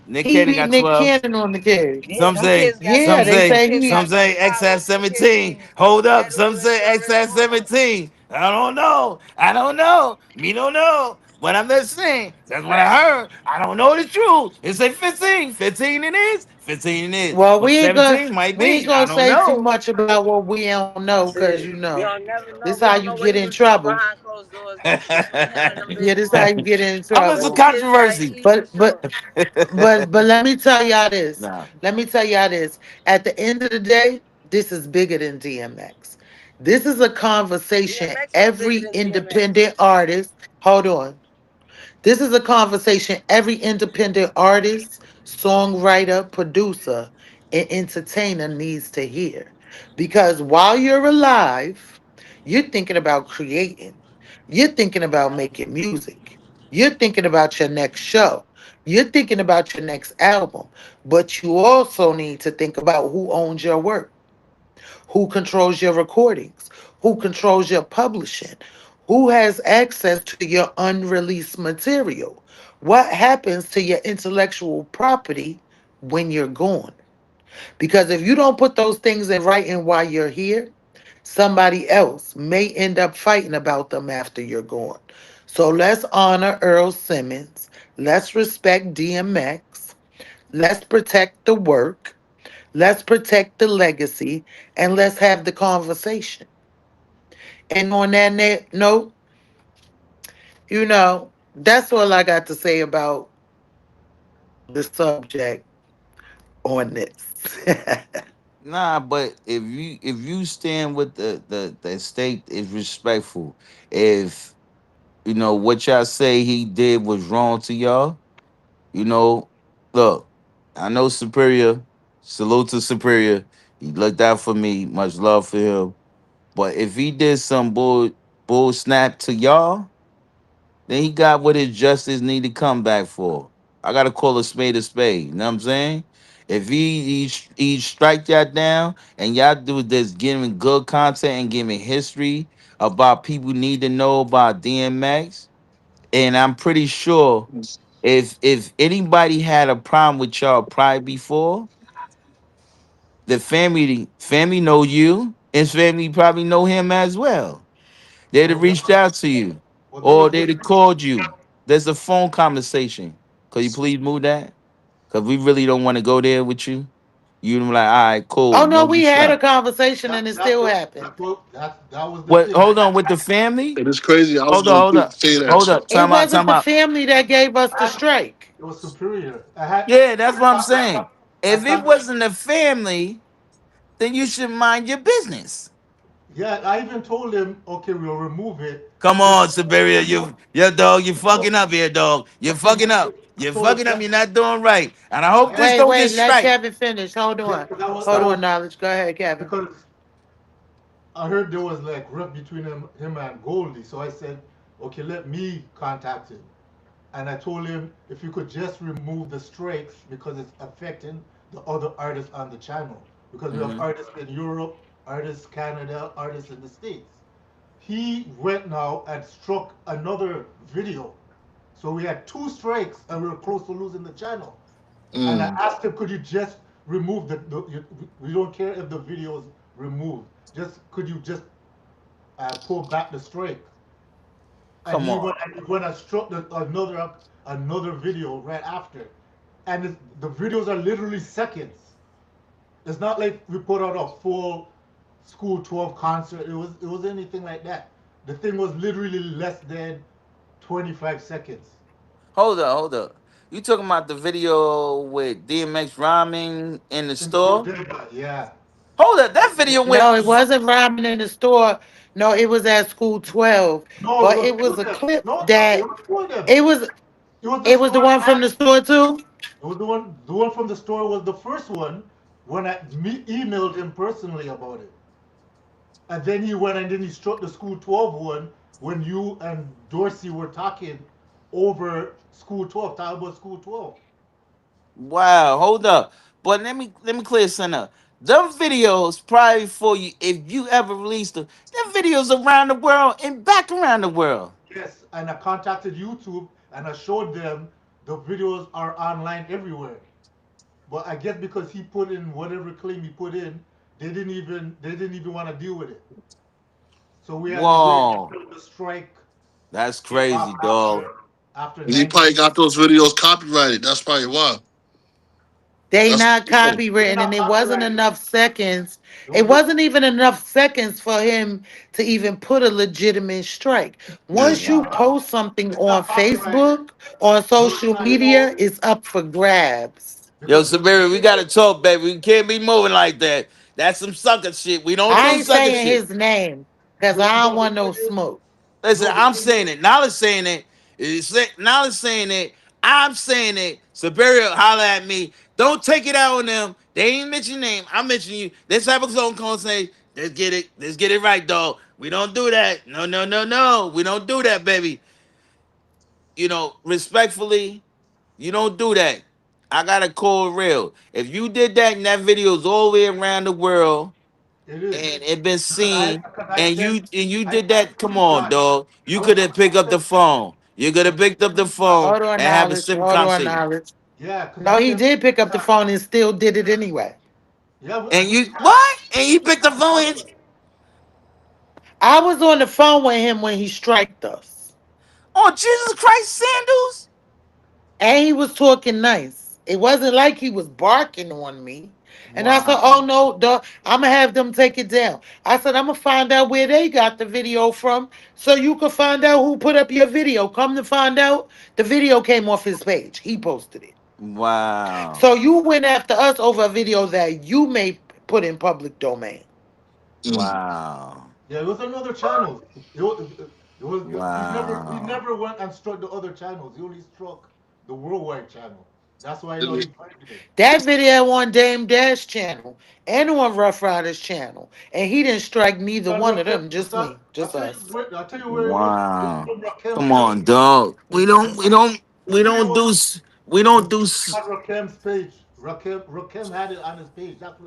Nick He Cannon beat got Nick 12. Cannon on the kids. Yeah, Some say, Yeah, they them say kids he. got some say like X has college 17. education, Hold up. Some medical say X insurance, has all that. 17. I don't know. I don't know. Me don't know. But I'm just saying, that's what I heard. I don't know the truth. It say 15. 15 it is. 15 it is. Well, But 17 might we ain't be. I gonna don't say too know. much about what we don't know, That's cause it. We don't never this know. We how don't you know what get he in was doing trouble. behind closed doors between him and them Yeah, baby this how you mamas. get in I'm in But some them trouble. kids gotta controversy. eat for But sure. let me tell y'all this. Nah. Let me tell y'all this. At the end of the day, this is bigger than DMX. This is a conversation DMX is bigger every than DMX. independent artist. Hold on. This is a conversation every independent artist, songwriter, producer, and entertainer needs to hear. Because while you're alive, you're thinking about creating, you're thinking about making music, you're thinking about your next show, you're thinking about your next album. But you also need to think about who owns your work, who controls your recordings, who controls your publishing, who has access to your unreleased material, what happens to your intellectual property when you're gone. Because if you don't put those things in writing while you're here, somebody else may end up fighting about them after you're gone. So let's honor Earl Simmons. Let's respect DMX. Let's protect the work. Let's protect the legacy, and let's have the conversation. And on that note, that's all I got to say about the subject on this. Nah, but if you stand with the state is respectful, if what y'all say he did was wrong to y'all, you know, look, I know Superior, salute to Superior. He looked out for me, much love for him. But if he did some bull snap to y'all, then he got what his justice need to come back for. I gotta call a spade a spade. You know what I'm saying? If he strike y'all down and y'all do this giving good content and giving history about people need to know about DMX, and I'm pretty sure if anybody had a problem with y'all prior before, the family know you, his family probably know him as well. They'd have Well, reached out to you, well, there or was they'd this. have called you. There's a phone conversation. Could you please move that? Because we really don't want to go there with you. You like, all right, Oh cool, no, don't we be had a shy. conversation and That it that's still what happened. that was the What? thing. Hold on, with the family. It is crazy. I was Hold on, going hold to on, say that hold too. up. It Time out, wasn't time the out. family that gave us the I, strike. it was superior. I had Yeah, that's what I'm I, saying. If it con- wasn't a family, then you should mind your business. yeah, I even told him, okay, we'll remove it Come if on, Siberia, you, your dog, you no, fucking up here, dog. You're okay, fucking up. You're so fucking up. You're not doing right. And I hope this Wait, don't get wait, let straight. Kevin finish. Hold yeah, on. that Hold was on, knowledge. Go ahead, Kevin. because I heard there was like rep between him and Goldi. So I said, okay, let me contact him. And I told him if you could just remove the strikes because it's affecting the other artists on the channel. Because we have Hmm. artists in Europe, artists Canada, artists in the States. He went now and struck another video. So we had two strikes and we were close to losing the channel. And I Mm. asked him, could you just remove we don't care if the video is removed. Just could you just pull back the strike? And Come on. he went and struck another video right after. And the videos are literally seconds. It's not like we put out a full School 12 concert. It was anything like that. The thing was literally less than 25 seconds. Hold up, hold up. You talking about the video with DMX rhyming in the In the store? bodega, yeah. Hold up, that video went. No, it wasn't rhyming in the store. No, it was at school 12. No, it But was it two was of a them. clip No, no, it that was two of them. it was It was the it was the store one from and the store too. it was the one from the store was the first one when emailed him personally about it. And then he went and then he struck the School 12 one when you and Dorsey were talking over School 12, talking about School 12. Wow, hold up. But let me clear something up. Them videos probably for you if you ever released them videos around the world and back around the world. Yes, and I contacted YouTube and I showed them the videos are online everywhere. But I guess because he put in whatever claim he put in, they didn't even want to deal with it. So we had to wait Whoa, until the strike that's came crazy, off dog. after And he 90 probably days. got those videos copyrighted. That's probably why. They That's not They're copywritten, and not it wasn't copyrighted. enough seconds. It It was just wasn't even enough seconds for him to even put a legitimate strike. yeah. Once you post something it's on not copyrighted. Facebook or The reason social I know media, it's up for grabs. Yo, because Sabiri, we gotta talk, baby. We can't be moving like that. That's some sucker shit. We don't I do ain't sucker saying shit. his name because I don't no, the want no thing is smoke. Listen, no, the I'm thing saying is it. Knowledge saying it. Knowledge saying it. I'm saying it. Superior holler at me. Don't take it out on them. They ain't mention your name. I mention you. This type of phone call say, let's get it. Let's get it right, dog. We don't do that. No, no, no, no. We don't do that, baby. Respectfully, you don't do that. I gotta call it real. If you did that and that video's all the way around the world it is and it been because I seen because I and sent you I did sent that, come on, screenshots. dog. You I could was have picked I up the sent phone. You could have I sent picked up the screenshots. phone Hold on, and have a knowledge. simple Hold on, conversation. knowledge. Yeah, because I No, he sent did pick up the screenshots. phone and still did it anyway. Yeah, And you what? And you picked the phone and I was on the phone with him when he striked us. oh Jesus Christ, sandals? And he was talking nice. It wasn't like he was barking on me. And I said, oh Wow. no, dog, I'm gonna have them take it down. I said, I'm gonna find out where they got the video from so you can find out who put up your video. Come to find out, the video came off his page. He posted it. Wow. So you went after us over a video that you may put in public domain. Mm. Wow. yeah, it was another channel. It was he Wow. never went and struck the other channels. He only struck the worldwide channel. That's why And he targeted. That video on Dame Dash channel and on Ruff Ryders channel. And he didn't strike neither And one of Rakim, them, it's just not. me, just us. I'll tell you where it was Wow. from Rakim's Come page. on, dog. We don't we don't The we video don't was do we don't do on Rakim's page. Rakim had it on his page. That's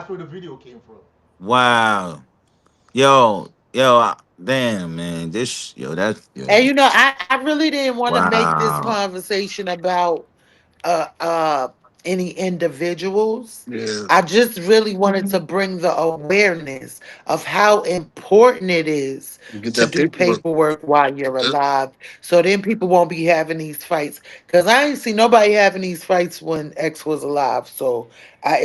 where the video came from. wow. Yo, damn man. That's And yo. I really didn't want to make this Wow. conversation about uh uh any individuals. Yeah. I just really wanted to bring the awareness of how important it is You get to that do paperwork. paperwork while you're Yeah. alive. So then people won't be having these fights. Because I ain't see nobody having these fights when X was alive. So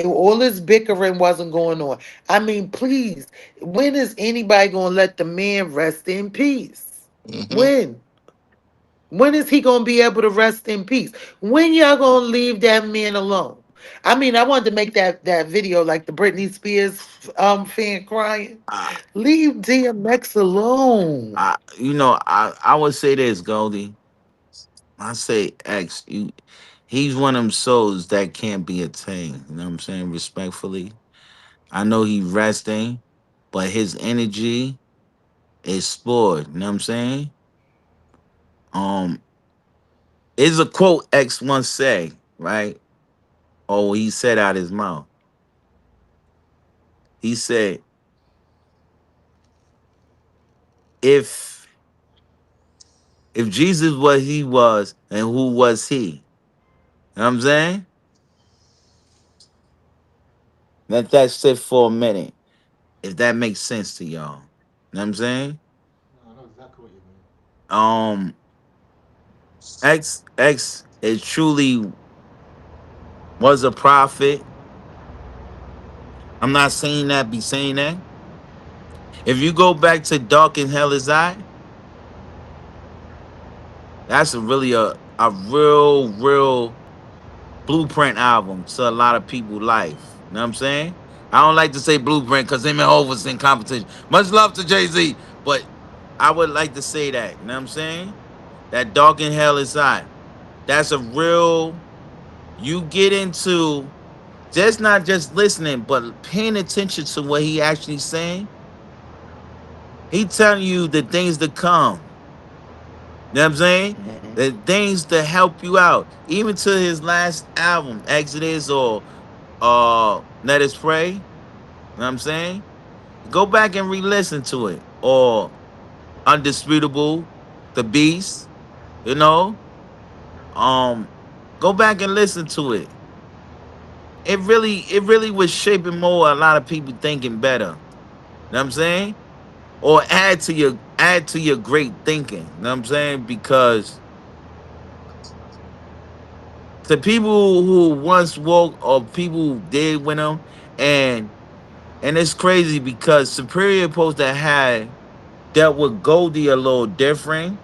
all this bickering wasn't going on. I mean, please, when is anybody going to let the man rest in peace? Hmm. When? When is he gonna be able to rest in peace? When y'all gonna leave that man alone? I mean, I wanted to make that video like the Britney Spears fan crying. I, Leave DMX alone. I would say this, Goldie. I say X. He's one of them souls that can't be attained. You know what I'm saying? Respectfully, I know he resting, but his energy is stored. You know what I'm saying? Um, is a quote X once say, right? Oh, he said out his mouth. He said, if if Jesus what he was and who was he? You know what I'm saying? Let that sit for a minute. If that makes sense to y'all. You know what I'm saying? I know exactly what you mean. Um X is truly was a prophet. I'm not saying that be saying that. If you go back to Dark and Hell is I, that's a real blueprint album to a lot of people's life. You know what I'm saying? I don't like to say blueprint because him and Hov was in competition. Much love to Jay-Z, but I would like to say that. You know what I'm saying? That Dark and Hell is I. That's a real you get into just not just listening, but paying attention to what he actually saying. He telling you the things to come. You know what I'm saying? Mhm. The things to help you out. Even to his last album, Exodus or Let Us Pray. You know what I'm saying? Go back and re-listen to it. Or Undisputable, The Beast, you know? Um, go back and listen to it. It really was shaping more a lot of people thinking better. You know what I'm saying? Or add to your great thinking. You know what I'm saying? Because to people who once woke or people who did with him, and it's crazy because Superior Post that had dealt with Goldie a little different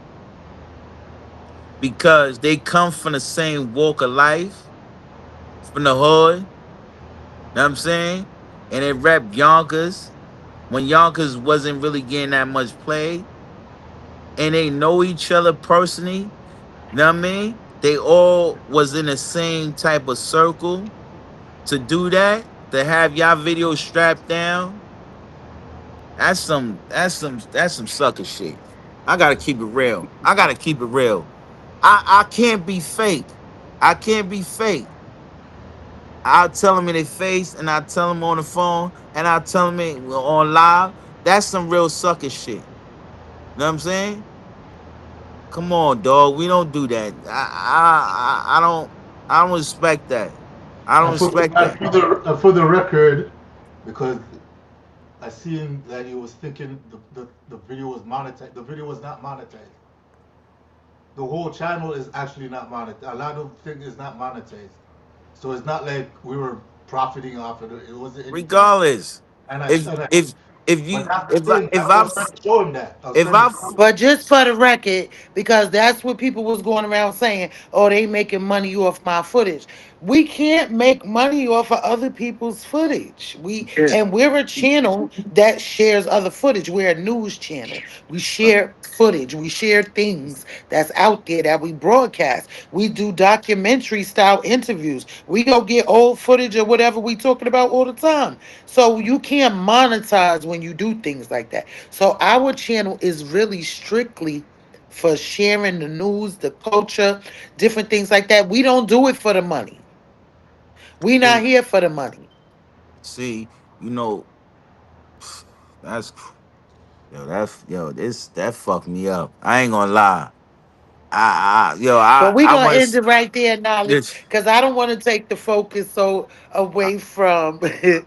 because they come from the same walk of life, from the hood. You know what I'm saying? And they rep Yonkers when Yonkers wasn't really getting that much play, and they know each other personally. You know what I mean? They all was in the same type of circle to do that, to have y'all video strapped down. That's some sucker shit. I gotta keep it real. I gotta keep it real. I can't be fake. I can't be fake. I'll tell them in their face and I'll tell them on the phone and I'll tell them on live. That's some real sucker shit. You know what I'm saying? Come on, dog. We don't do that. I don't respect that. I don't And respect that. for the record, because I seen that he was thinking the video was monetized. The video was not monetized. The whole channel is actually not monetized. A lot of things is not monetized. So it's not like we were profiting off of it. It wasn't anything like that. Regardless, And I, if and I if if but you that's the thing. if I was I've trying to show him that. I was if trying to I've show him. But just for the record, because that's what people was going around saying, oh, they making money off my footage. We can't make money off of other people's footage. Yeah. We're a channel that shares other footage. We're a news channel. We share footage. We share things that's out there that we broadcast. We do documentary style interviews. We go get old footage or whatever we talking about all the time. So you can't monetize when you do things like that. So our channel is really strictly for sharing the news, the culture, different things like that. We don't do it for the money. We not see, here for the money. see, you know, that's yo, that fucked me up. I ain't gonna lie. Yo, But we're I gonna want end to. it right there, knowledge, This, because I don't want to take the focus so away from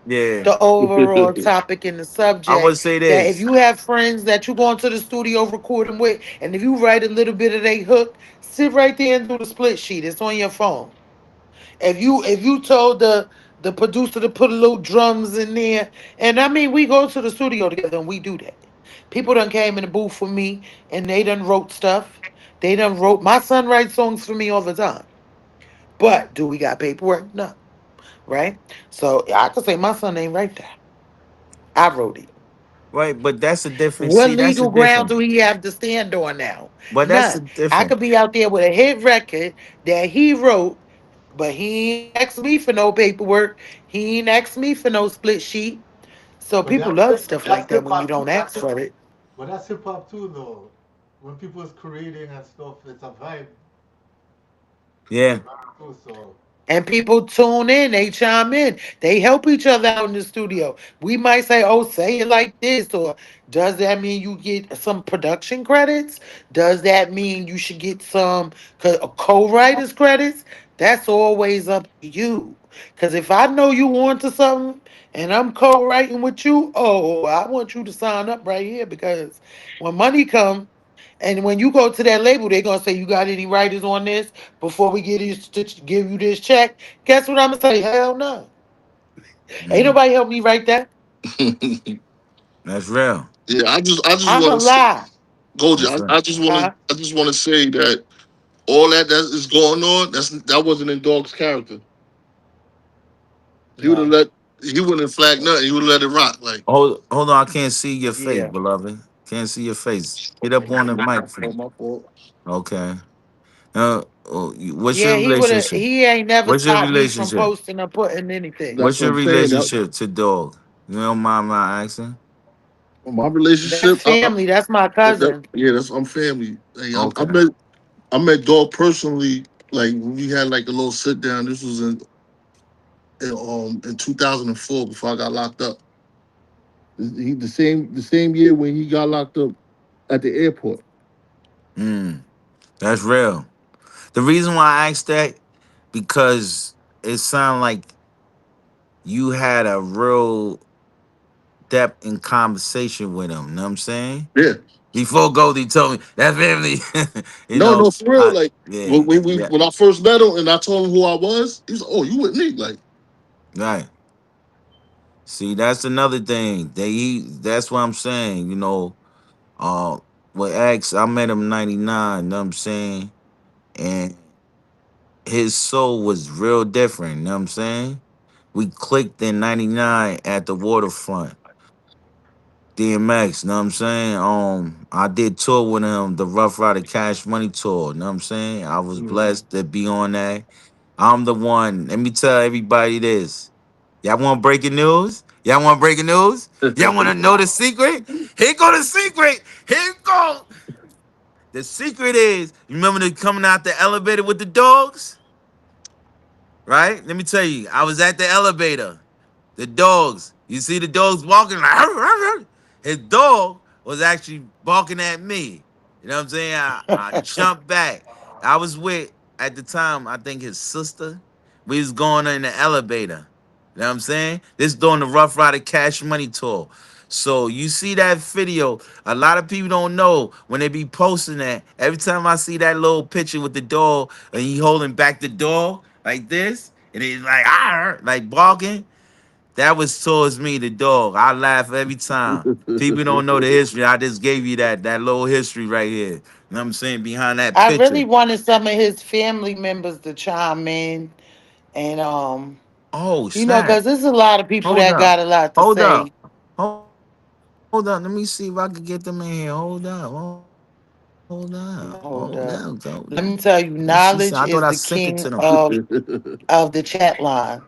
yeah, the overall topic and the I would subject. say That if this. you have friends that you go into the studio recording with, and if you write a little bit of a hook, sit right there and do the split sheet. It's on your phone. If you told the producer to put a little drums in there, and I mean we go to the studio together and we do that. People done came in the booth for me and they done wrote stuff. They done wrote my son writes songs for me all the time. But do we got paperwork? No. Right? So I could say my son ain't right there. I wrote it. Right, but that's a different. What See, that's a legal ground different. do he have to stand on now? But that's a None. I different. could be out there with a hit record that he wrote, but he ain't asked me for no paperwork. He ain't asked me for no split sheet. So But people that's love hip. stuff like That's that hip when you hop too. don't ask for it. But that's hip hop too, though. When people is creating and stuff, it's a vibe. It's a Yeah. vibe too. So And people tune in, they chime in, they help each other out in the studio. We might say, oh, say it like this, or does that mean you get some production credits? Does that mean you should get some co writers credits? That's always up to you. Because if I know you want to something and I'm co writing with you, oh, I want you to sign up right here because when money comes, and when you go to that label, they're gonna say, "You got any writers on this before we get this to give you this check?" Guess what I'm gonna say? Hell no. Ain't Mm, nobody help me write that. that's real. Yeah, I just I'm want a to lie. Goldie, That's real. Huh? I just want to say that all that is going on, that wasn't in Dog's character. He would have No. let he wouldn't have flagged nothing. He would have let it rock. Like, Hold on. I can't see your face, Yeah. beloved. Can't see your face. Get up on the mic for me. my fault. Okay. What's your Yeah, he would have relationship? he ain't never What's your stopped me from relationship? posting or putting anything. That's What's what your I'm saying. That relationship to dog? You don't mind my asking? my That's relationship. family. That's my cousin. Yeah, that's I'm family. Like, Okay. I met Dog personally. Like we had like a little sit down. This was in 2004 before I got locked up. He the same year when he got locked up at the airport. Mm, that's real. The reason why I asked that because it sounded like you had a real depth in conversation with him. You know what I'm saying? Yeah. Before Goldie told me that family, you No, know, no, for real. Like yeah, yeah, when I first met him and I told him who I was, he was like, "Oh, you with me?" Like, right. See, that's another thing. That's what I'm saying. Uh, with X, I met him in '99. Know what I'm saying, and his soul was real different. Know what I'm saying. We clicked in '99 at the waterfront. DMX, know what I'm saying? I did tour with him, the Ruff Ryder Cash Money tour, know what I'm saying? I was mm. blessed to be on that. I'm the one. Let me tell everybody this. Y'all want breaking news? Y'all want breaking news? Y'all want to know the secret? Here go the secret. Here it go. The secret is, you remember the coming out the elevator with the dogs? Right? Let me tell you, I was at the elevator. The dogs. You see the dogs walking like his dog was actually barking at me. You know what I'm saying? I jumped back. I was with at the time, I think his sister. We was going in the elevator. You know what I'm saying? This during the Rough Rider Cash Money tour. So you see that video. A lot of people don't know when they be posting that. Every time I see that little picture with the dog and he holding back the dog like this, and he's like like barking. That was towards me, the dog. I laugh every time. People don't know the history. I just gave you that little history right here. You know what I'm saying? Behind that I really picture. wanted some of his family members to chime in and Oh, because snap. there's a lot of people Hold that up. got a lot to Hold say. up. Hold up. Let me see if I can get them in here. Hold up. Hold up. Hold up. Let me Let tell me you, see. I thought knowledge I is sent the it to them. king of the chat line.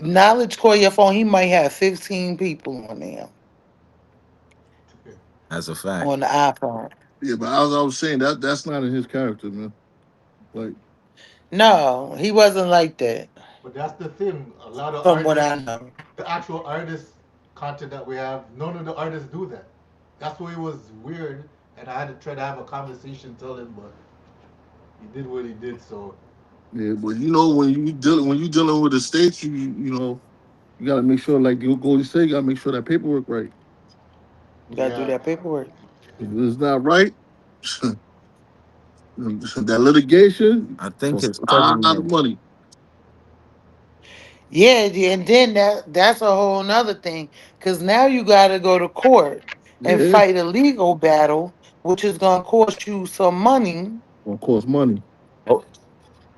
Knowledge call your phone. He might have 15 people on there That's a fact. on the iPhone. Yeah, but as I was saying, that's not in his character, man. Like, No, he wasn't like that, but that's the thing. A lot of from what I artists, know. the actual artist content that we have, none of the artists do that. That's why it was weird, and I had to try to have a conversation, tell him, but he did what he did. So Yeah, but you know when you dealing with the states, you know you gotta make sure like you go to say you gotta make sure that paperwork right. You gotta do yeah, that paperwork. If it's not right, that litigation I think costs his a lot cousin. of money. Yeah, and then that's a whole nother thing. Cause now you gotta go to court and Yeah, fight a legal battle, which is gonna cost you some money. gonna cost money. Ho-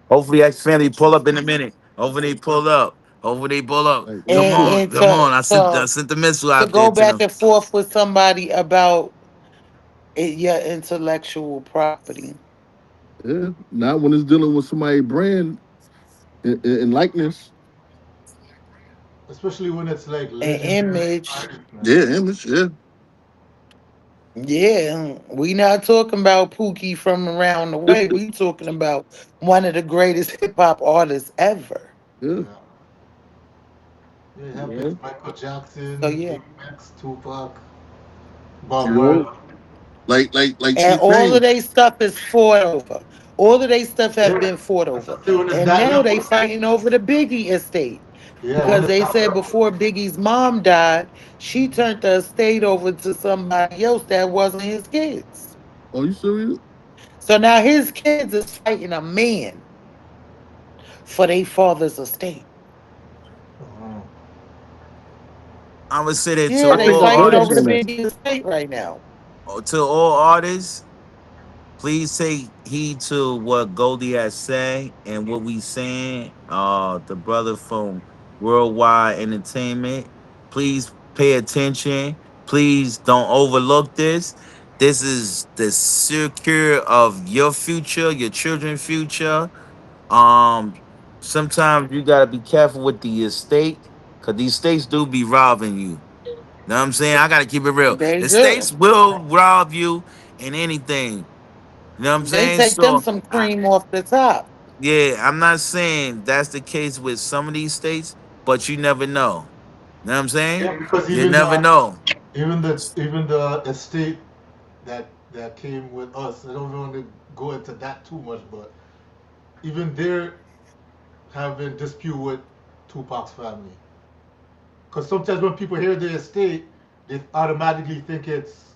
Hopefully, that family pull up in a minute. Hopefully, they pull up. Hopefully, they pull up. Like Come and, on, and come on. I to sent the missile to out there go to back them. and forth with somebody about your intellectual property yeah, not when it's dealing with somebody brand and likeness. especially when it's like and legendary image. artists, man. Yeah, image. Yeah, Yeah, we not talking about Pookie from around the way. We talking about one of the greatest hip hop artists ever. yeah, Yeah, yeah, it yeah. happens. Michael So Jackson, yeah, Big Max, Tupac, Bob You know, Marley. like and T all of Pain. their stuff is fought over. All of their stuff have Yeah, been fought that's over, what I say when it's and that now they level. fighting over the Biggie estate Yeah, when because it's they that said level. before Biggie's mom died, she turned the estate over to somebody else that wasn't his kids. Oh, you serious? So now his kids is fighting a man for their father's estate. Uh-huh. I'm gonna say that to Yeah, I they think all I heard fighting over the about that. artists. Biggie estate right now. To all artists, please take heed to what Goldie has said and what we saying. The brother from Worldwide Entertainment. Please pay attention. Please don't overlook this. This is the secure of your future, your children's future. Um, Sometimes you gotta be careful with the estate, cause these states do be robbing you. Know what I'm saying? I gotta keep it real. They The states do. will rob you in anything. You know what I'm They saying? take them So some cream off the top. yeah, I'm not saying that's the case with some of these states, but you never know. You know what I'm saying? Yeah, because You never know. even the estate that came with us. I don't want to go into that too much, but even they're having dispute with Tupac's family. Because sometimes when people hear the estate, they automatically think it's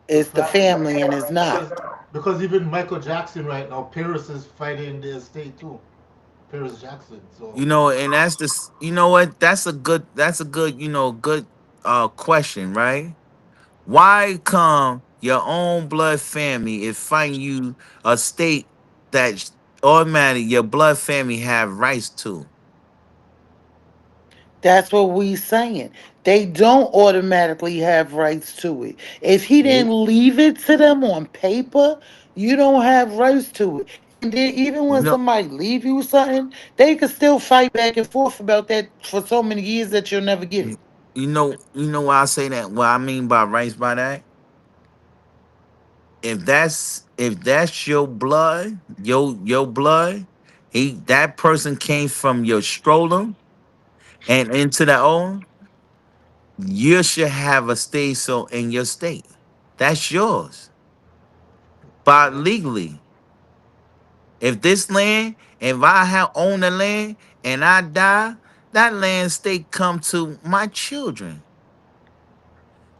the It's the family. family and it's not. Because even Michael Jackson right now, Paris is fighting the estate too. Paris Jackson. So You know, and that's the you know what? That's a good, good question, right? Why come your own blood family is fighting you a state that automatically your blood family have rights to? That's what we saying. They don't automatically have rights to it. If he Nope. didn't leave it to them on paper, you don't have rights to it. And then even when You know, somebody leave you something, they could still fight back and forth about that for so many years that you'll never get it. you know why I say that? What I mean by rights by that? If that's your blood, your blood, that person came from your scrotum and into the own, you should have a stay so in your state. That's yours. By yeah, legally. If this land, if I have own the land and I die, that land state come to my children.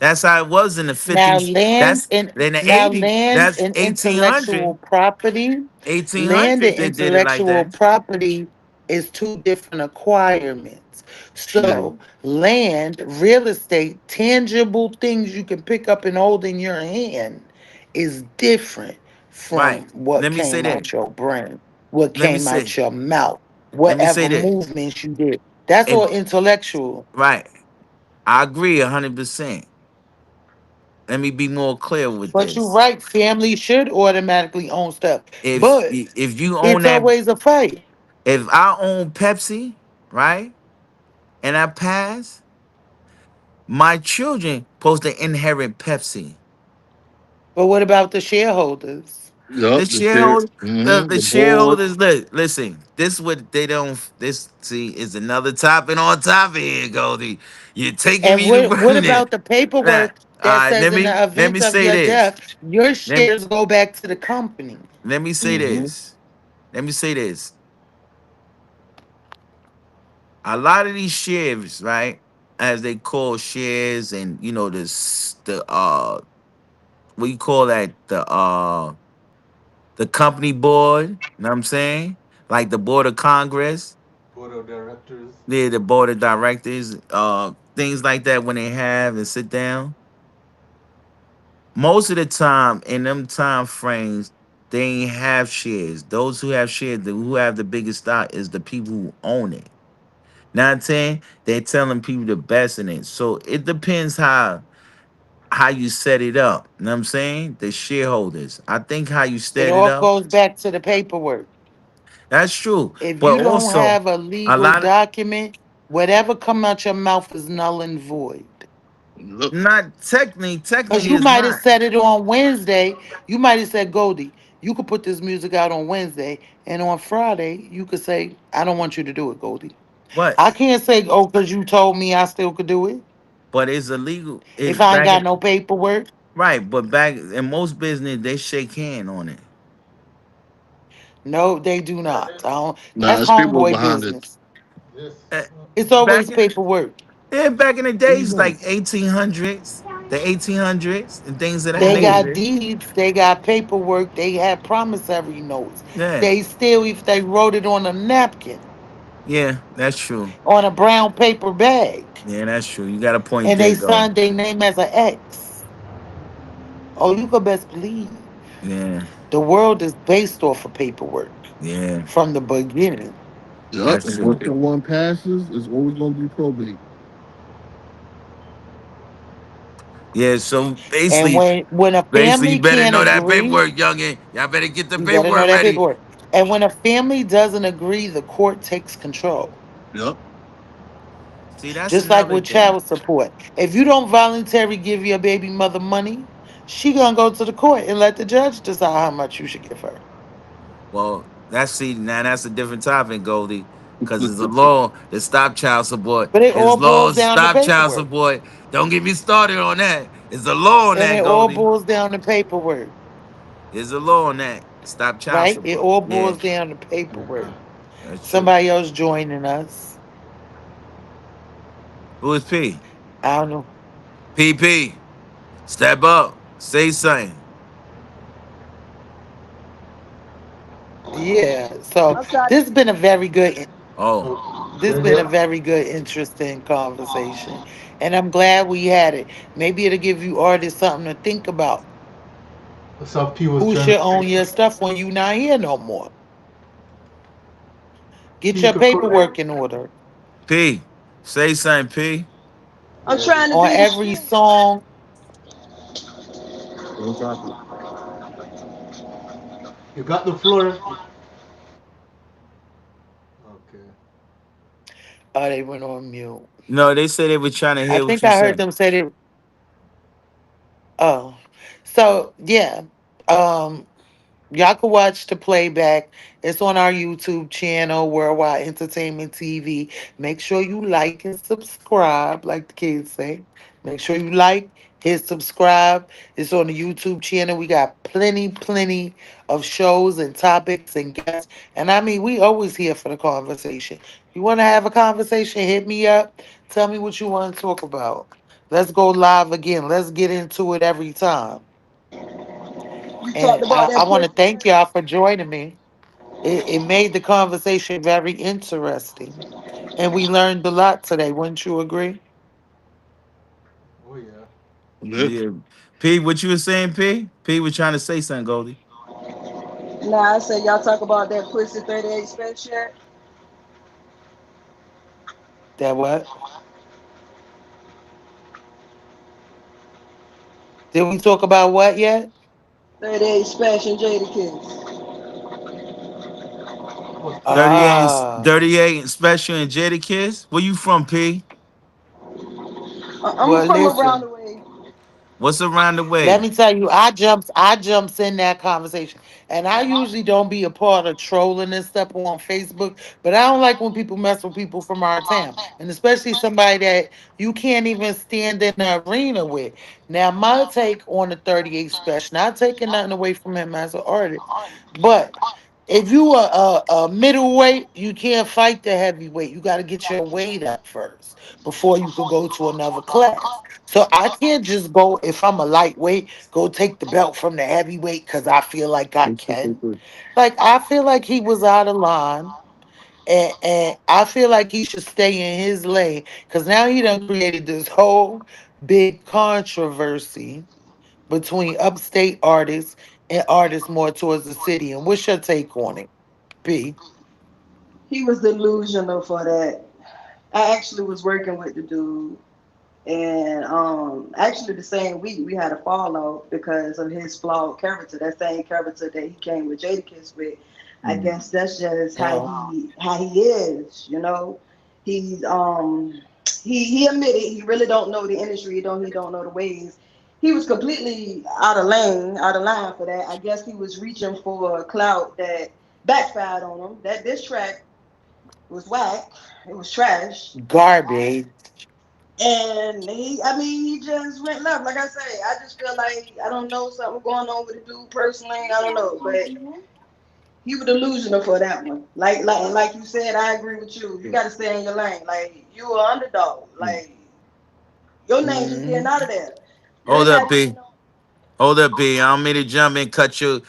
That's how it was in the Now 50s. land That's and in the now 80s. land That's and 1800. intellectual property, land 1800 and they did it like intellectual that. property is two different acquirements. Yeah. So land, real estate, tangible things you can pick up and hold in your hand is different Right. from what Let me say came that. out your brain, what Let me came say. out your mouth, Let me say whatever that. movements you did. That's all If intellectual. right, I agree 100%. Let me be more clear with But you're this. right, family should automatically own stuff. If But if you own it's that, always a fight. if I own Pepsi, right, and I pass, my children supposed to inherit Pepsi. But what about the shareholders? The Yup, the share. shareholders, the The board. shareholders. Look, listen. This what they don't. This see is another topic on top of here, Goldie. You're taking And me to what run it. about the Nah, paperwork all that right. says in the Let me event of say your this. death, your Let shares go back to the company? let me say Mm-hmm. this. Let me say this. A lot of these shares, right, as they call shares, and you know this, the what you call that, the company board. You know what I'm saying? Like the board of Congress. Board of directors. Yeah, the board of directors, things like that when they have and sit down. Most of the time in them time frames, they ain't have shares. Those who have shares, who have the biggest stock is the people who own it. Now I'm saying they're telling people the best in it. So it depends how you set it up. You know what I'm saying? The shareholders. I think how you It set it all up, goes back to the paperwork. that's true. If But you don't also have a a legal lot of document, whatever come out your mouth is null and void. Yup. not Because technically you is might have not. said it on Wednesday. You might have said, Goldie, you could put this music out on Wednesday. And on Friday, you could say, I don't want you to do it, Goldie. But I can't say, oh, because you told me I still could do it it's illegal. if It I ain't back got in no paperwork. right, but back in most business they shake hand on it. No, they do not. I don't, Nah, that's it's people homeboy behind it. business. Yes. Uh, It's back always in paperwork. back in the What you days doing? like 1800s, the 1800s and things of that They got nature. deeds, they got paperwork, they had promissory notes. Yeah, They still, if they wrote it on a napkin, yeah, that's true. on a brown paper bag, Yeah, that's true. You got a point and there, they Goldie. signed their name as an X. Oh, you could best believe Yeah, the world is based off of paperwork yeah, from the beginning. Yup. that's And true. whichever one passes is always gonna be probate. Yeah, so And when a basically, you family better can't know that agree, paperwork, youngin. Y'all better get the you better know paperwork that ready. paperwork. And when a family doesn't agree, the court takes control. Yup. See, that's Just like another with thing. child support. If you don't voluntarily give your baby mother money, she gonna go to the court and let the judge decide how much you should give her. Well, now that's a different topic, Goldie, because there's a law that stop child support. But it There's all boils laws to down to stop child paperwork. support. Don't get me started on that. There's a law on And that, it all Goldie. boils down to paperwork, There's a law on that. Stop child right? It support. all Yeah, boils down to paperwork. that's true. Somebody else joining us. Who is P? I don't know. PP. Step up. Say something. Yeah. So I'm trying. this has been a very good Oh, Oh, this has you're been a here? very good, interesting conversation. And I'm glad we had it. Maybe it'll give you artists something to think about. Some P was Who trying should to own your stuff when you not here no more? P Get you your could put paperwork in order. P. Say something, P. I'm yeah. trying to On do the every shit. song, Don't drop it. You got the floor? Okay. oh, they went on mute. No, they said they were trying to I hear what think you I heard said. them say they. Oh, so yeah. Um, Y'all can watch the playback. It's on our YouTube channel, Worldwide Entertainment TV. Make sure you like and subscribe, like the kids say. Make sure you like, hit subscribe. It's on the YouTube channel. We got plenty of shows and topics and guests. And I mean, we always here for the conversation. You want to have a conversation? Hit me up. Tell me what you want to talk about. Let's go live again. Let's get into it every time. You talked And about I that want to pussy thank thirty. y'all for joining me. It made the conversation very interesting. And we learned a lot today. Wouldn't you agree? Oh yeah. Yep. Yeah. P, what you were saying, P? P was trying to say something, Goldie. Nah, I said y'all talk about that pussy 38 sweatshirt. That what? Did we talk about what yet? 38 special Jada Kiss. What's 38? 38, Ah, 38 special and Jada Kiss. Where you from, P? I'm well, from around listen. the way. What's around the Let way? me tell you, I jumps in that conversation. And I usually don't be a part of trolling and stuff on Facebook, but I don't like when people mess with people from our town. And especially somebody that you can't even stand in the arena with. Now, my take on the 38 special, not taking nothing away from him as an artist, but if you are a middleweight, you can't fight the heavyweight. You got to get your weight up first before you could go to another class. So I can't just go if I'm a lightweight, go take the belt from the heavyweight because I feel like I can. Like I feel like he was out of line, and I feel like he should stay in his lane because now he done created this whole big controversy between upstate artists and artists more towards the city. And what's your take on it, B? He was delusional for that. I actually was working with the dude, and actually the same week we had a fallout because of his flawed character. That same character that he came with Jadakiss with. I guess that's just Oh, how he is. He's he admitted he really don't know the industry. He don't know the ways. He was completely out of line for that. I guess he was reaching for a clout that backfired on him. That this track was whack. It was trash. garbage. And he just went left. Like I say, I just feel like I don't know something going on with the dude personally. I don't know, but he was delusional for that one. Like you said, I agree with you. You got to stay in your lane. Like you are underdog. Like your name just getting Mhm. out of there. You Hold ain't up, got. B. Hold up, B. I don't mean to jump in, cut your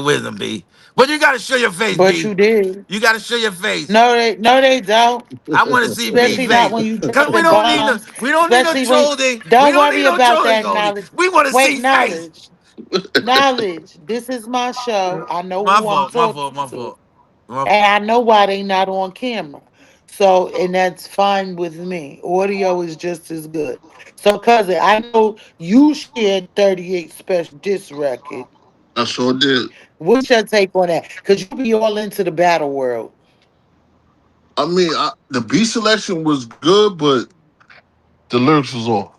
wisdom, B. But you gotta show your face, But B. you did. You gotta show your face. No, they don't. I want to see B Especially not face. when you Cause dropping bombs. we don't need no Especially when trolling. We don't don't worry need no about trolling, that Goldie. knowledge. We want to Wait, see face. knowledge. Knowledge. This is my show. I know My who I'm fault, my talking fault, my to. fault. My And fault. I know why they not on camera. So, and that's fine with me. Audio is just as good. So, cousin, I know you shared 38 special disc record. I sure did. What's your take on that? Because you be all into the battle world. I mean, the beat selection was good, but the lyrics was off.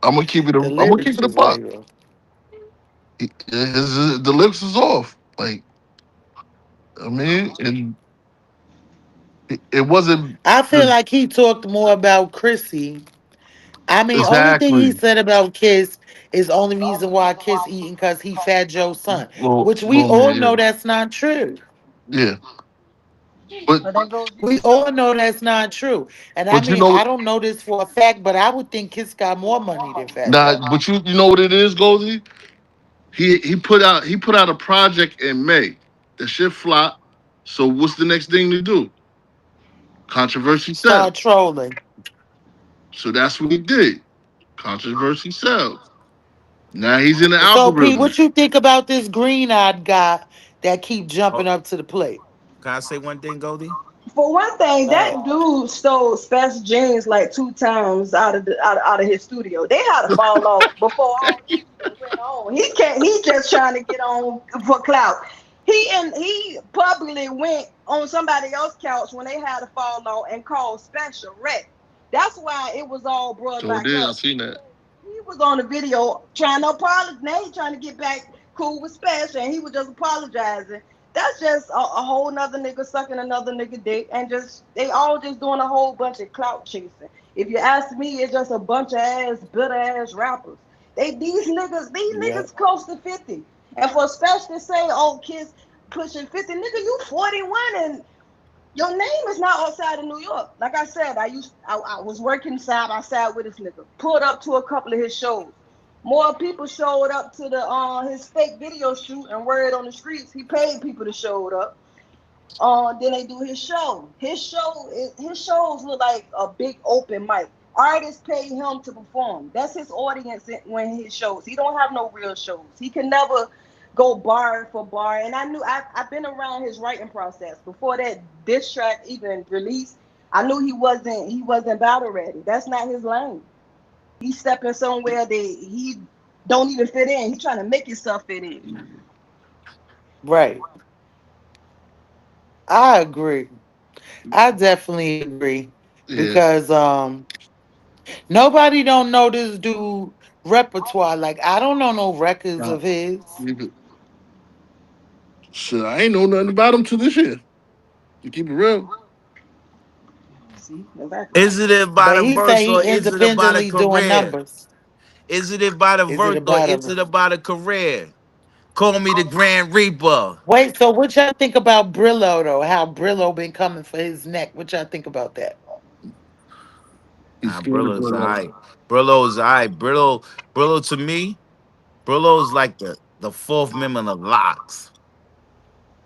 I'm gonna keep it. The I'm gonna keep lyrics it a was buck. way off. The lyrics was off. Like I mean, and it wasn't I feel the, like he talked more about Chrissy. I mean, only thing he exactly. said about Kiss is only reason why Kiss eating because he Fat Joe's son, which we Well, all yeah, know that's not true. yeah. But But that goes We all know that's not true. And I but you mean, know I don't know this for a fact, but I would think Kiss got more money than Fat nah, Joe. but you know what it is, Goldie. He put out a project in May. The shit flopped. So what's the next thing to do? Controversy Start sells. trolling. So that's what he did. Controversy sells. Now he's in the So, P, algorithm. what you think about this green-eyed guy that keep Oh, jumping up to the plate? can I say one thing, Goldie? For one thing, All right. that dude stole Spence jeans like 2 times out of his studio. They had to fall off before all this even went on. He can't. He just trying to get on for clout. He publicly went on somebody else's couch when they had to fall off and called Special wreck. That's why it was all brought So it back is. I up. seen that. He was on the video trying to apologize. Now he trying to get back cool with Special, and he was just apologizing. That's just a whole nother nigga sucking another nigga dick, and just they all just doing a whole bunch of clout chasing. If you ask me, it's just a bunch of bitter ass rappers. These Yep. niggas close to 50, and for Special to say, "Oh, kids pushing 50, nigga, you 41 and your name is not outside of New York." Like I said, I was working side by side with this nigga. Pulled up to a couple of his shows. More people showed up to the his fake video shoot and word on the streets. He paid people to show up. Then they do his show. His shows look like a big open mic. Artists pay him to perform. That's his audience when his shows. He don't have no real shows. He can never go bar for bar. And I've been around his writing process before that diss track even released. I knew he wasn't battle ready. That's not his lane. He's stepping somewhere that he don't even fit in. He's trying to make himself fit in. Right. I agree. I definitely agree Yeah. because Nobody don't know this dude repertoire. Like I don't know no records Nah, of his. you could- shit, I ain't know nothing about him to this year. To keep it real, See, exactly. Is it about But a he say verse or he is it about a independently doing career? numbers. Is it about a Is it verse or about is him? it about a career? Call me the Grand Reaper. Wait, so what y'all think about Brillo though? How Brillo been coming for his neck? What y'all think about that? he's Nah, scared of Brillo's Brillo. alright. Brillo's alright. Brillo to me, Brillo's like the fourth member of the locks.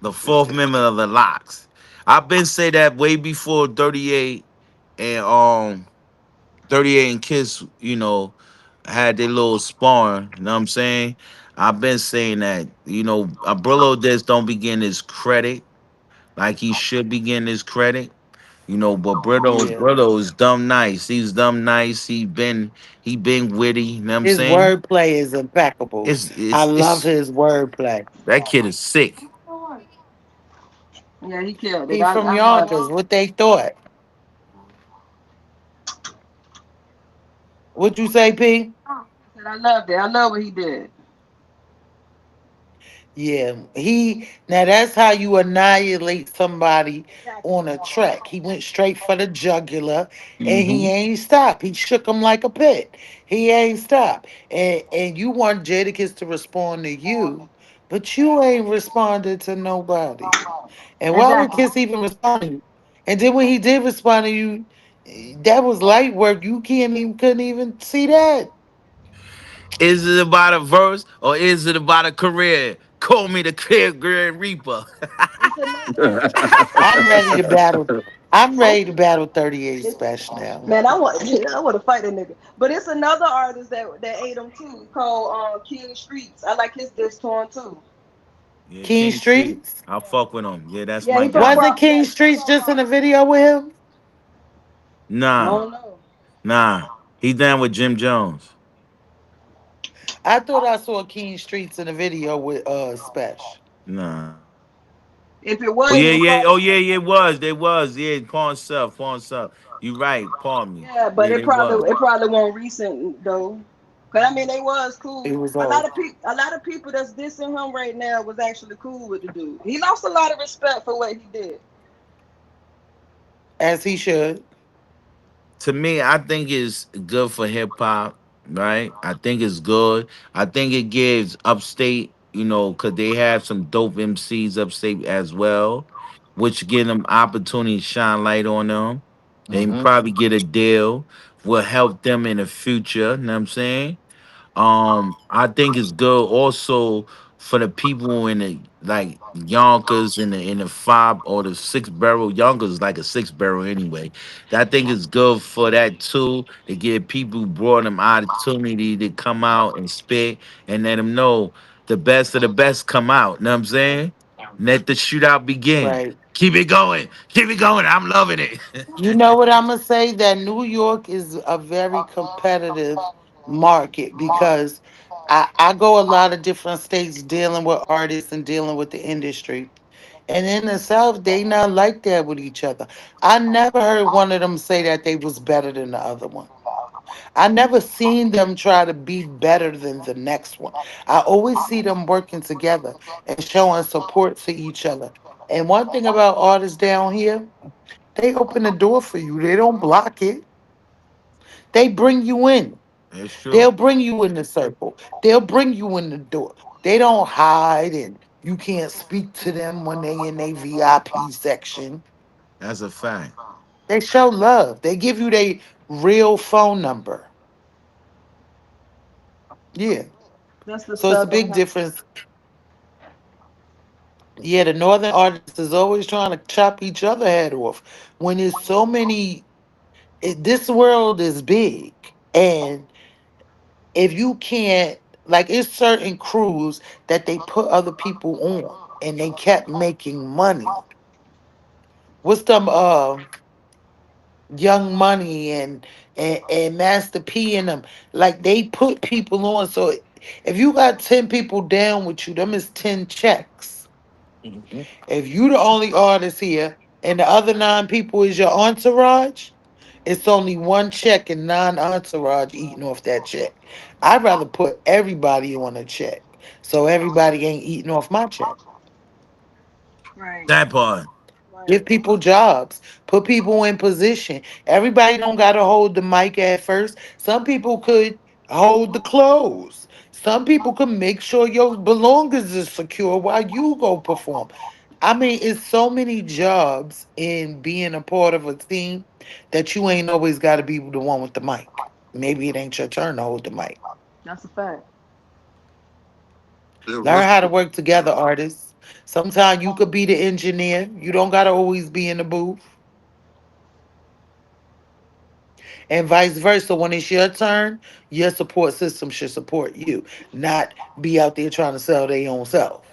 The fourth member of the locks. I've been say that way before 38 and 38 and Kiss, had their little sparring. You know what I'm saying? I've been saying that, Brillo just don't be getting his credit like he should be getting his credit. But Yeah. Brillo is dumb nice. He's dumb nice. He been witty. You know what I'm His saying? wordplay is impeccable. It's I it's love it's his wordplay. that kid is sick. Yeah, he killed it. He I from love it. Yonkers. What they thought? What you say, P? I said I loved it. I love what he did. Yeah, he now that's how you annihilate somebody Exactly. on a track. He went straight for the jugular and he Mm-hmm. ain't stopped. He shook him like a pit. He ain't stopped. And you want Jadakiss to respond to you, but you ain't responded to nobody. And why would Exactly. Kiss even respond to you? And then when he did respond to you, that was light work. You can't even couldn't even see that. Is it about a verse or is it about a career? Call me the Grand Reaper. It's another I'm ready to battle. I'm it's, ready to battle 38 it's special now. man, I want I want to fight that nigga. But it's another artist that ate him too, called King Streets. I like his diss torn too. Yeah, King King Street. Streets. I'll fuck with him. Yeah, that's Yeah, my he from guy. Wasn't King Crossroads. Streets just in a video with him? I Nah, don't know. nah. He down with Jim Jones. I thought I saw King Streets in a video with Special. Nah. If it Oh was, yeah, he yeah. Oh probably yeah, yeah. It was. They was. Yeah, pawn stuff. Pawn stuff. You right. Pawn me. yeah, but Yeah, they was. it probably won't recent though. Cause I mean they was It cool. was old, A lot of people that's dissing him right now was actually cool with the dude. He lost a lot of respect for what he did. as he should. To me, I think it's good for hip hop, right? I think it's good. I think it gives upstate, because they have some dope MCs upstate as well, which give them opportunity to shine light on them. They Mm-hmm. probably get a deal, will help them in the future. You know what I'm saying? I think it's good also for the people in the like Yonkers in the 5 or the 6 barrel. Yonkers is like a 6 barrel anyway. I think it's good for that too to give people broad them opportunity to come out and spit and let them know the best of the best come out. Know what I'm saying? Let the shootout begin. Right. Keep it going. Keep it going. I'm loving it. You know what I'm gonna say? That New York is a very competitive market because I go a lot of different states dealing with artists and dealing with the industry. And in the South, they not like that with each other. I never heard one of them say that they was better than the other one. I never seen them try to be better than the next one. I always see them working together and showing support for each other. And one thing about artists down here, they open the door for you. They don't block it. They bring you in. It's They'll true. bring you in the circle. They'll bring you in the door. They don't hide and you can't speak to them when they in their VIP section. That's a fact. They show love. They give you their real phone number. Yeah. That's the So it's a Southern big kind. difference. Yeah, the northern artists is always trying to chop each other head off. When there's so many, this world is big. And if you can't, like, it's certain crews that they put other people on and they kept making money. What's them Young Money and Master P and them, like they put people on. So if you got 10 people down with you, them is 10 checks. If you the only artist here and the other 9 people is your entourage, It's only one check and non-entourage eating off that check. I'd rather put everybody on a check so everybody ain't eating off my check. Right. That part. Right. Give people jobs. Put people in position. Everybody don't gotta hold the mic at first. Some people could hold the clothes. Some people can make sure your belongings is secure while you go perform. I mean, it's so many jobs in being a part of a team that you ain't always gotta be the one with the mic. Maybe it ain't your turn to hold the mic. That's a fact. Yeah, Learn let's how to work together, artists. Sometimes you could be the engineer. You don't gotta always be in the booth. And vice versa. When it's your turn, your support system should support you, not be out there trying to sell their own self.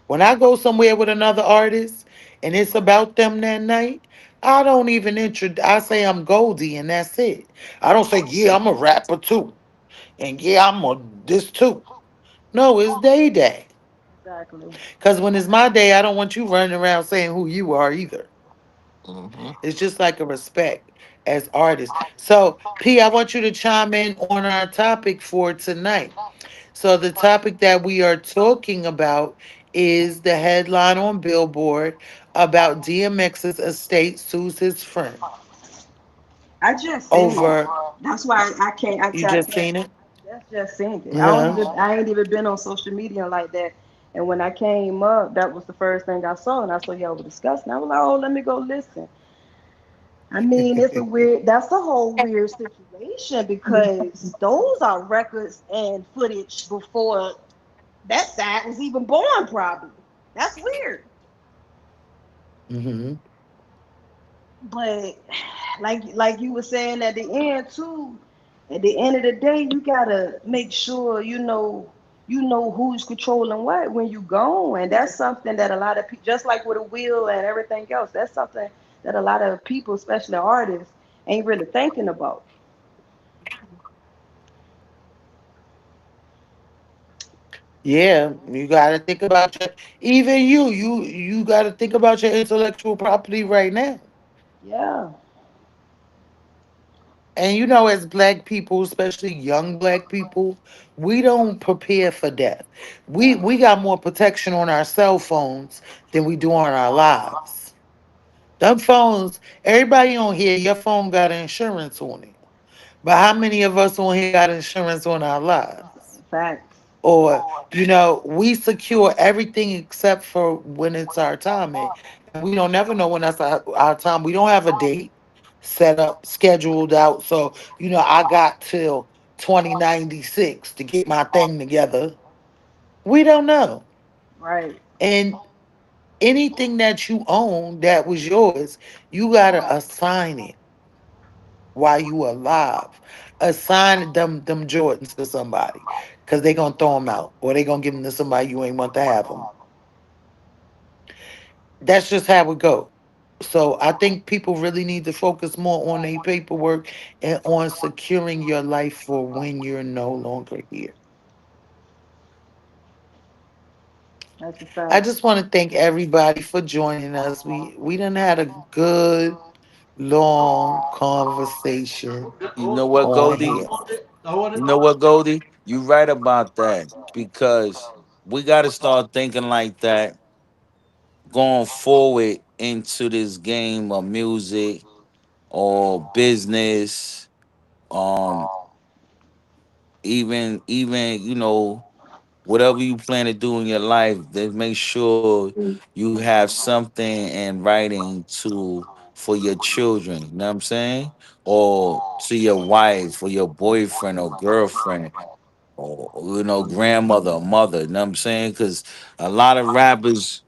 When I go somewhere with another artist and it's about them that night, I don't even introduce. I say I'm Goldie and that's it. I don't say, yeah, I'm a rapper too. And yeah, I'm a this too. No, it's day day. Exactly. Because when it's my day, I don't want you running around saying who you are either. hmm It's just like a respect as artists. So, P, I want you to chime in on our topic for tonight. So, the topic that we are talking about is the headline on Billboard about DMX's estate sues his friend I just seen it. over. That's why I can't. I You tell. just seen it? Just seen it. I don't Yeah. even. I ain't even been on social media like that. And when I came up, that was the first thing I saw, and I saw y'all were discussing. I was like, oh, let me go listen. I mean, it's a weird. That's a whole weird situation because those are records and footage before that side was even born. Probably. That's weird. hmm But like you were saying at the end too, at the end of the day, you gotta make sure you know who's controlling what when you go, and that's something that a lot of people, just like with a will and everything else, that's something that a lot of people, especially artists, ain't really thinking about. Yeah, you got to think about your, even you got to think about your intellectual property right now. Yeah, And as black people, especially young black people, we don't prepare for death. We got more protection on our cell phones than we do on our lives. Them phones, everybody on here, your phone got insurance on it. But how many of us on here got insurance on our lives? facts. Or, we secure everything except for when it's our time. And we don't never know when that's our time. We don't have a date set up, scheduled out. So, I got till 2096 to get my thing together. We don't know. Right, And anything that you own that was yours, you got to assign it while you alive. Assign them Jordans to somebody because they going to throw them out or they going to give them to somebody you ain't want to have them. That's just how it go. So I think people really need to focus more on their paperwork and on securing your life for when you're no longer here. that's a I fact. just want to thank everybody for joining us. We done had a good long conversation You know what, on Goldie? here. I want You it. know what, Goldie? You right about that because we got to start thinking like that going forward into this game of music or business, um, even whatever you plan to do in your life, then make sure you have something in writing to for your children. You know what I'm saying? Or to your wife or your boyfriend or girlfriend or grandmother or mother. You know what I'm saying? Because a lot of rappers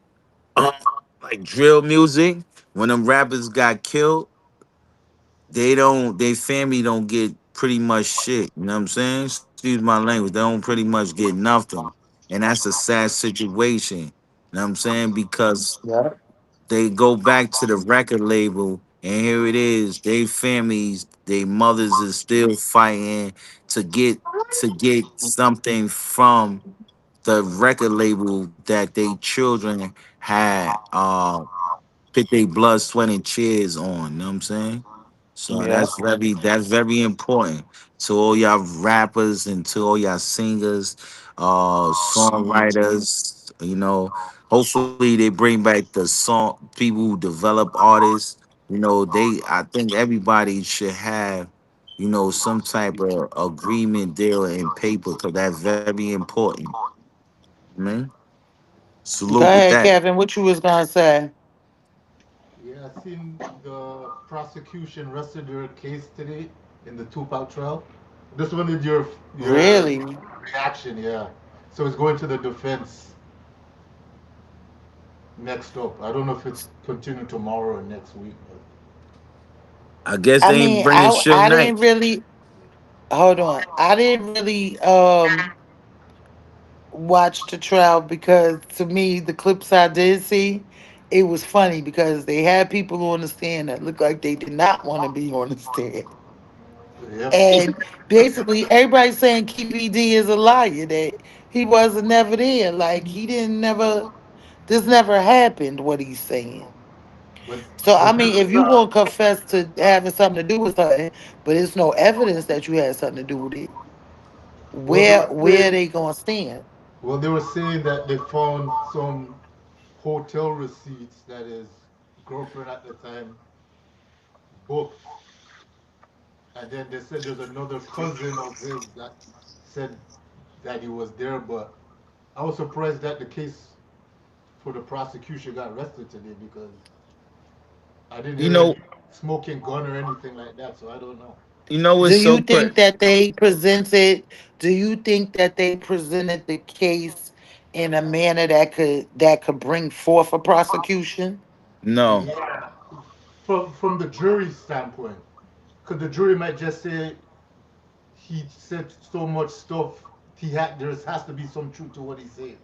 like drill music. When them rappers got killed, their family don't get pretty much shit. You know what I'm saying? Excuse my language. They don't pretty much get nothing. And that's a sad situation. You know what I'm saying? Because Yeah. they go back to the record label and here it is. They families, they mothers is still fighting to get something from the record label that they children had put their blood, sweat, and tears on. You know what I'm saying? So Yeah. that's very important to all y'all rappers and to all y'all singers, songwriters. Hopefully they bring back the song people who develop artists. I think everybody should have, some type of agreement deal in paper because that's very important. Man, salute Go with ahead, that. Kevin. What you was gonna say? Yeah, I seen the prosecution rested their case today in the Tupac trial. This one is your Really? reaction, yeah. So it's going to the defense next up. I don't know if it's continue tomorrow or next week, but I guess I they ain't mean, bringing Suge I Knight. didn't really hold on. I didn't really watch the trial because to me the clips I did see, it was funny because they had people on the stand that looked like they did not want to be on the stand. yep. And basically everybody's saying Keefy D is a liar, that he wasn't never there. Like he didn't never this never happened, what he's saying. But So I but mean, if you gonna confess to having something to do with something, but it's no evidence that you had something to do with it, well they were where saying they gonna stand? that they found some hotel receipts that his girlfriend at the time booked, and then they said there's another cousin of his that said that he was there, but I was surprised that the case for the prosecution got arrested today because I didn't You hear any know, smoking gun or anything like that, so I don't know. Do what's you so think crazy? that they presented? Do you think that they presented the case in a manner that could bring forth a prosecution? No, Yeah, from the jury's standpoint, because the jury might just say he said so much stuff. There has to be some truth to what he said.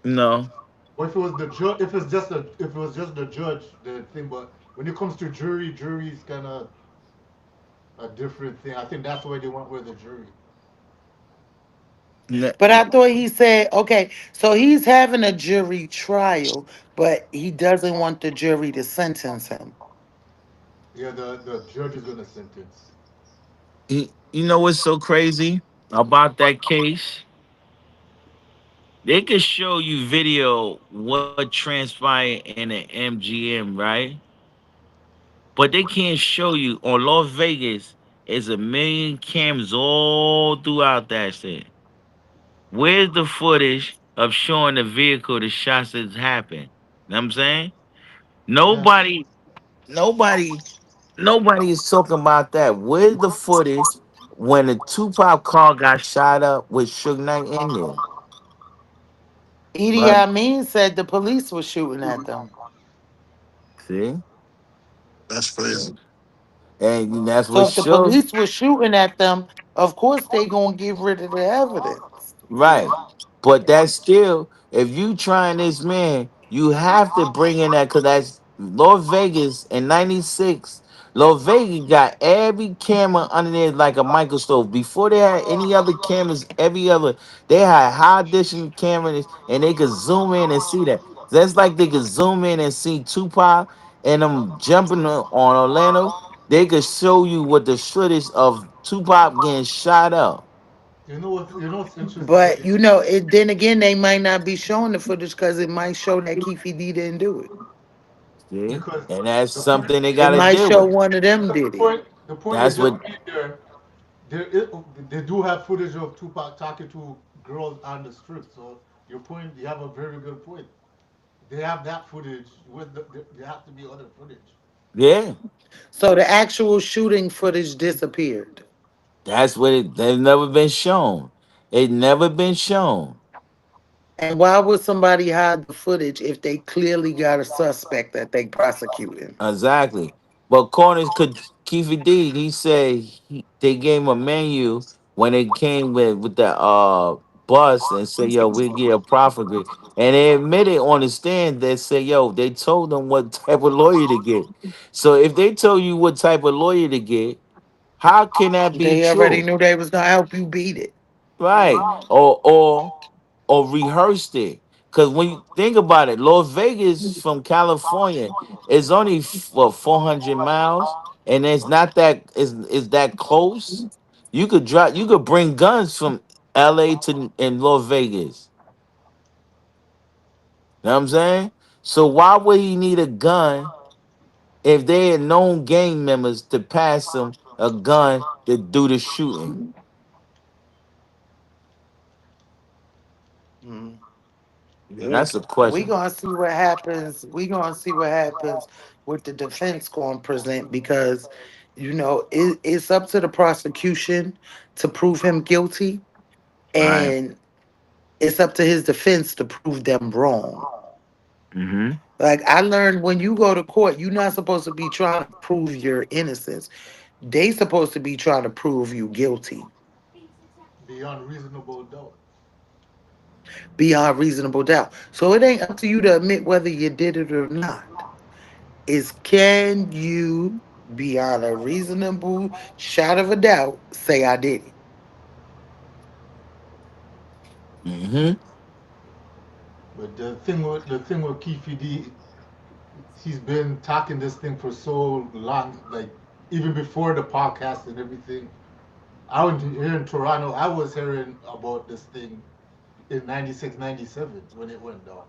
no. Or if it was the judge, if it was just the judge, the thing. But when it comes to jury is kind of a different thing. I think that's why they went with the jury. Ne- But I thought he said, okay, so he's having a jury trial, but he doesn't want the jury to sentence him. Yeah, the judge is gonna sentence. you know what's so crazy about that case? They could show you video what transpired in an MGM, right? But they can't show you on Las Vegas. Is a million cameras all throughout that shit. Where's the footage of showing the vehicle the shots that happened? Know what I'm saying? Yeah, Nobody, nobody, nobody is talking about that. Where's the footage when the Tupac car got shot up with Suge Knight in there? Edie Right. Amin said the police were shooting at them. See? That's crazy. And that's So what if the shows. police were shooting at them, of course they gonna get rid of the evidence. Right. But that's still, if you trying this man, you have to bring in that because that's Las Vegas in 96. Las Vegas got every camera under there like a microscope. Before they had any other cameras, they had high definition cameras and they could zoom in and see that. That's like they could zoom in and see Tupac and them jumping on Orlando. They could show you what the footage of Tupac getting shot up. you know what's interesting? But it then again they might not be showing the footage because it might show that Keefe D didn't do it. See? Because And that's the point, something they It gotta might deal show with. one of them because did it. the point they That's just what made there, there is, they do have footage of Tupac talking to girls on the strip. So your point, you have a very good point. They have that footage. There has to be other footage. yeah. So the actual shooting footage disappeared. That's what they've never been shown. It never been shown. And why would somebody hide the footage if they clearly got a suspect that they prosecuting? Exactly. But Corners could Keefe D, he said they gave him a menu when they came with the bus and said, yo, we'll get a profit grid. And they admitted on the stand that said, yo, they told them what type of lawyer to get. So if they told you what type of lawyer to get, how can that be They already true? knew they was gonna help you beat it. Right. Or rehearsed it. Because when you think about it, Las Vegas from California is only what 400 miles, and it's not that is that close. You could drive. You could bring guns from L.A. to in Las Vegas. You know what I'm saying? So why would he need a gun if they had known gang members to pass him a gun to do the shooting? Mm. That's a We question. gonna see what happens. We gonna see what happens with the defense going to present because, it's up to the prosecution to prove him guilty, Right. and it's up to his defense to prove them wrong. Mm-hmm. Like I learned, when you go to court, you're not supposed to be trying to prove your innocence. They supposed to be trying to prove you guilty beyond reasonable doubt. beyond reasonable doubt. So it ain't up to you to admit whether you did it or not. Is can you, beyond a reasonable shot of a doubt, say I did it? Mm-hmm. But the thing with Keefe D, he's been talking this thing for so long, like even before the podcast and everything. I was here in Toronto. I was hearing about this thing in 96, 97 when it went down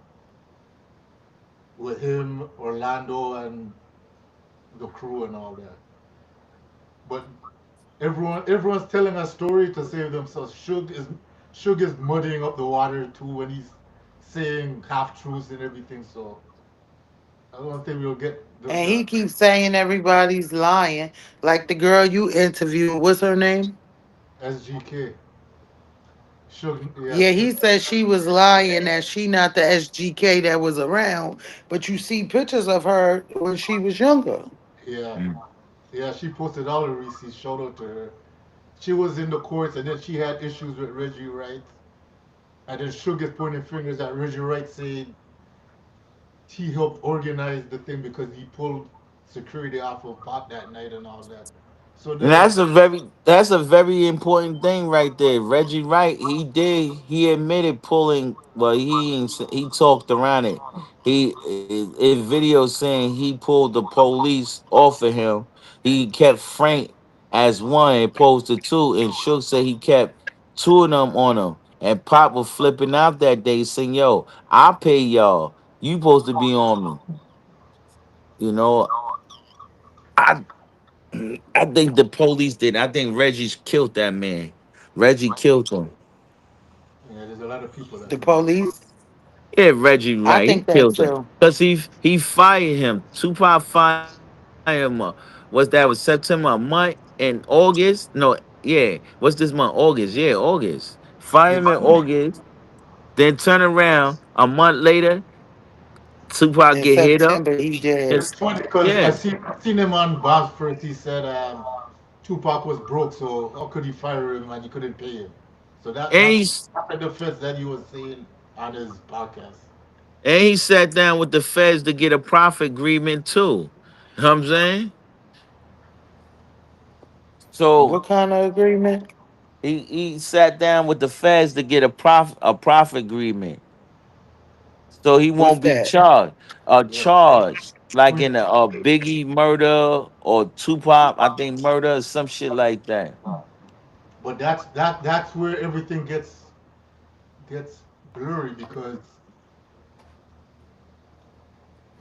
with him, Orlando, and the crew and all that. But everyone's telling a story to save themselves. Suge is muddying up the water too when he's saying half truths and everything. So I don't think we'll get And the he keeps saying everybody's lying. Like the girl you interviewed, what's her name? SGK. Suge, yeah, Yeah, he said she was lying, that she not the SGK that was around, but you see pictures of her when she was younger. yeah, yeah. She posted all the receipts. Shout out to her. She was in the courts, and then she had issues with Reggie Wright, and then Suge is pointing fingers at Reggie Wright, saying he helped organize the thing because he pulled security off of Pop that night and all that. So And there's that's a very important thing right there. Reggie Wright, he admitted pulling. Well, he talked around it. In video saying he pulled the police off of him. He kept Frank as one opposed to two, and Shook said he kept two of them on him. And Pop was flipping out that day, saying, "Yo, I pay y'all. You supposed to be on me." You know, I I think the police did. I think Reggie's killed that man. Reggie killed him. yeah, there's a lot of people that The think that. police, Yeah, Reggie I right. He think that killed him. too. Because he fired him. Tupac fired him. Was that was September, a month in August? No, yeah. What's this month? August. Yeah, August. Fire him in It's August. Then turn around a month later. Tupac In get hit up. September, he did. it's It's, funny because I yeah. seen I seen him on Bob's first. He said Tupac was broke, so how could he fire him and he couldn't pay him? So And that's he's the defense that he was saying on his podcast. and he sat down with the feds to get a profit agreement too. You know what I'm saying? So What kind of agreement? he sat down with the feds to get a profit agreement, so he What's won't be that? charged. Yeah, Charged like when in a Biggie murder or Tupac, I think murder or some shit like that. but that's where everything gets blurry because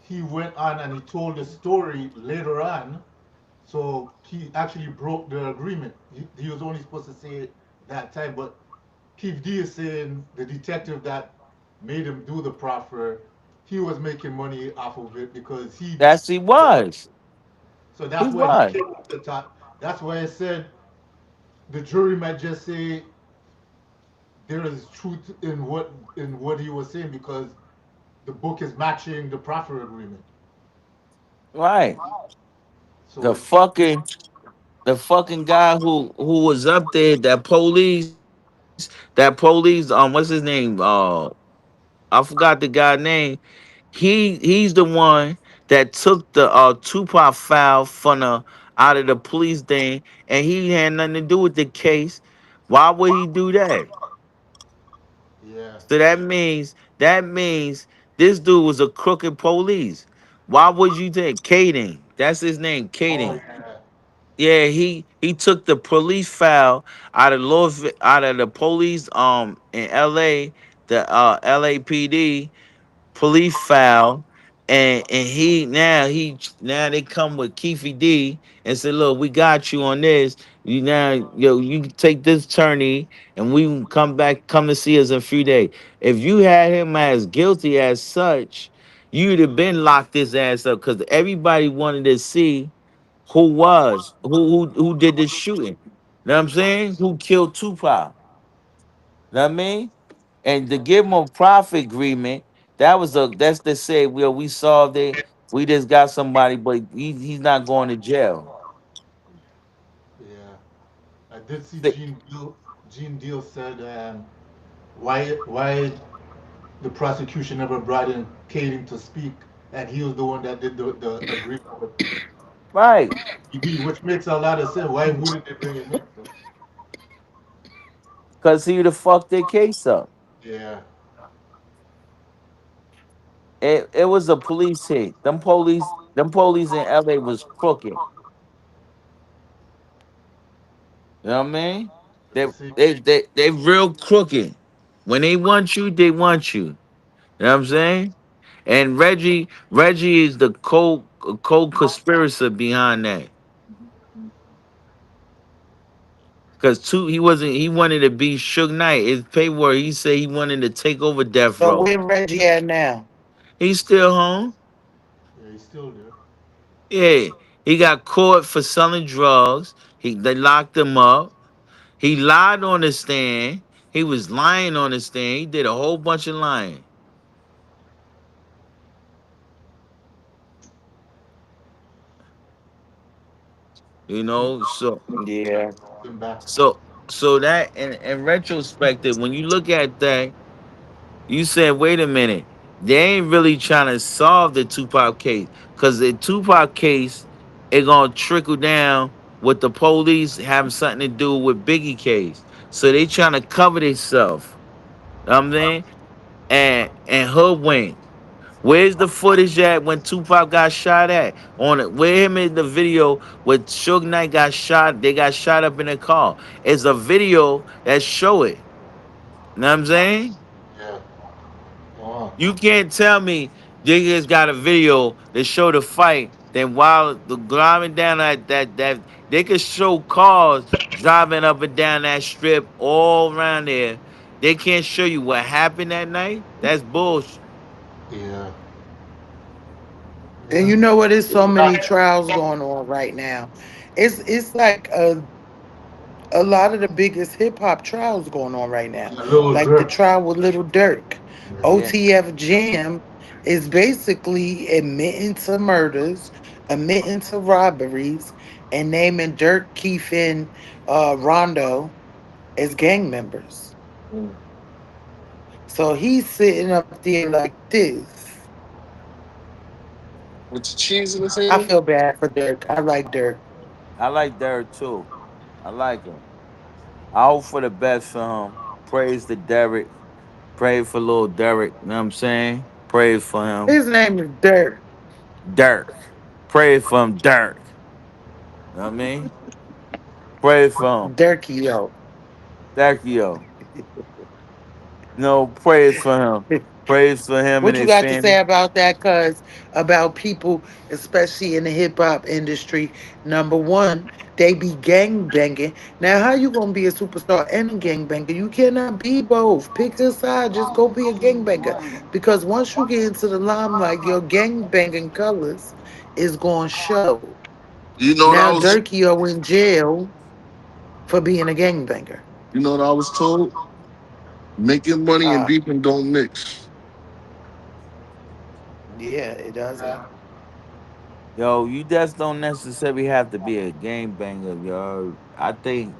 he went on and he told the story later on. So he actually broke the agreement. He was only supposed to say it that time, but Keith D is saying the detective that made him do the proffer, he was making money off of it because he. That's he was. So He that's why he was came up the top. That's why I said the jury might just say there is truth in what he was saying because the book is matching the proffer agreement. right. So The it's fucking the fucking guy who was up there, that police, what's his name? I forgot the guy name. He's the one that took the Tupac file from the out of the police thing, and he had nothing to do with the case. Why would he do that? yeah, So that means That means this dude was a crooked police. Why would you think Caden? That's his name, Oh Caden. yeah. Yeah, he took the police file out of the police in LA, the LAPD police file, and now they come with Keefe D and say, look, we got you on this. You now you can take this attorney and we can come to see us in a few days. If you had him as guilty as such, you'd have been locked his ass up because everybody wanted to see who did this shooting. Know what I'm saying? Who killed Tupac? Know what I mean? And to give him a profit agreement, that's to say, well, we solved it. We just got somebody, but he's not going to jail. Yeah. I did see Th- Gene Deal said why the prosecution never brought in Caden to speak, and he was the one that did the agreement with Right. ED, which makes a lot of sense. Why wouldn't they bring him in? So, Because he would have fucked their case up. yeah. It was a police hit. Them police in LA was crooked. You know what I mean? But They the same. they real crooked. When they want you, they want you. You know what I'm saying? And Reggie is the co-conspirator behind that. Cause he wanted to be Suge Knight. His paperwork, he said he wanted to take over Death So Row. where Reggie at now? He's still home. Yeah, he's still there. Yeah. He got caught for selling drugs. They locked him up. He lied on the stand. He was lying on the stand. He did a whole bunch of lying. You know, so Yeah. Him back. so so that in retrospective, when you look at that, you said, wait a minute, they ain't really trying to solve the Tupac case. Cause the Tupac case, it gonna trickle down with the police having something to do with Biggie case. So they trying to cover themselves. Know what I'm saying? And hoodwink. Where's the footage at when Tupac got shot at? On it, where him in the video where Suge Knight got shot, they got shot up in a car. It's a video that show it. Know what I'm saying? Yeah. Oh. You can't tell me niggas got a video that show the fight. Then while the driving down that they could show cars driving up and down that strip all around there. They can't show you what happened that night. That's bullshit. Yeah. And Yeah. you know what? There's so many trials going on right now. It's like a lot of the biggest hip hop trials going on right now. Yeah, Little Like the Dirk. trial with Little Dirk. Yeah. Yeah. OTF Jam is basically admitting to murders, admitting to robberies, and naming Dirk, Keith, and Rondo as gang members. So he's sitting up there like this. With the cheese in his I hand. feel bad for Dirk. I like Dirk. I like Derek too. I like him. I hope for the best for him. Praise to Derek. Pray for little Derek. You know what I'm saying? Pray for him. His name is Dirk. Dirk. Pray for him, Dirk. You know what I mean? Pray for him. Dirky, yo. Thank you. No, praise for him. Praise for him and What you his got to family. say about that? Cuz about people, especially in the hip hop industry, number one, they be gang banging. Now, how you gonna be a superstar and a gang banger? You cannot be both. Pick a side. Just go be a gang banger. Because once you get into the limelight, your gang banging colors is gonna show. You know what I Now, was. Durkio in jail for being a gang banger. You know what I was told. Making money and Uh, beefing don't mix. yeah, it doesn't. Yo, you just don't necessarily have to be a game banger, yo. I think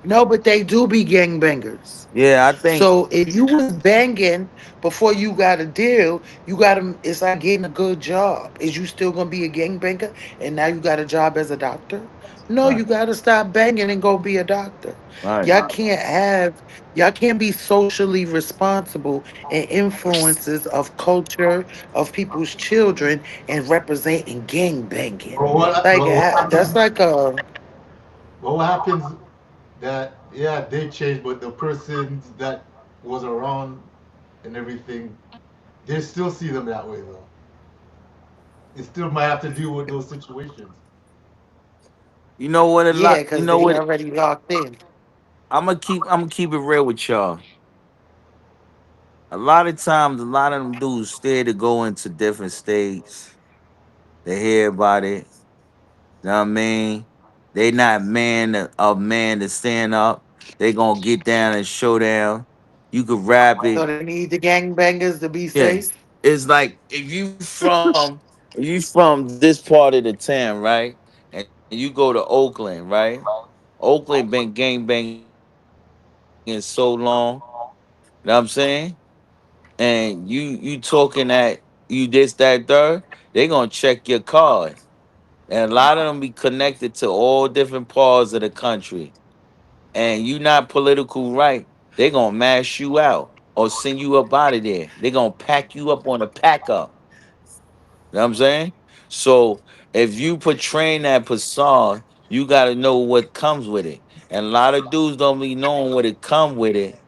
No, but they do be gangbangers. Yeah, I think. So if you was banging before you got a deal, you got to. It's like getting a good job. Is you still gonna be a gangbanger and now you got a job as a doctor? No, Right. you got to stop banging and go be a doctor. Right. Y'all can't have. Y'all can't be socially responsible and influences of culture of people's children and representing gang banging. But what, Like but what that's happens? like a But what happens that yeah they change, but the persons that was around and everything, they still see them that way though. They still might have to deal with those situations. You know what a yeah, lot. You because know they what. already locked in. I'm gonna keep it real with y'all. A lot of times, a lot of them dudes stay to go into different states. They hear about it. You know what I mean? They not man to stand up. They gonna get down and show down. You could rap So it. they need the gangbangers to be Yeah. safe. It's like if you from this part of the town, right? And you go to Oakland, right? Oakland been gang banging so long. You know what I'm saying? And you talking that you this, that, third, they gonna check your card. And a lot of them be connected to all different parts of the country. And you not political right, they gonna mash you out or send you up out of there. They gonna pack you up on a pack up. You know what I'm saying? So if you portraying that facade, you gotta know what comes with it. And a lot of dudes don't be knowing what it come with it.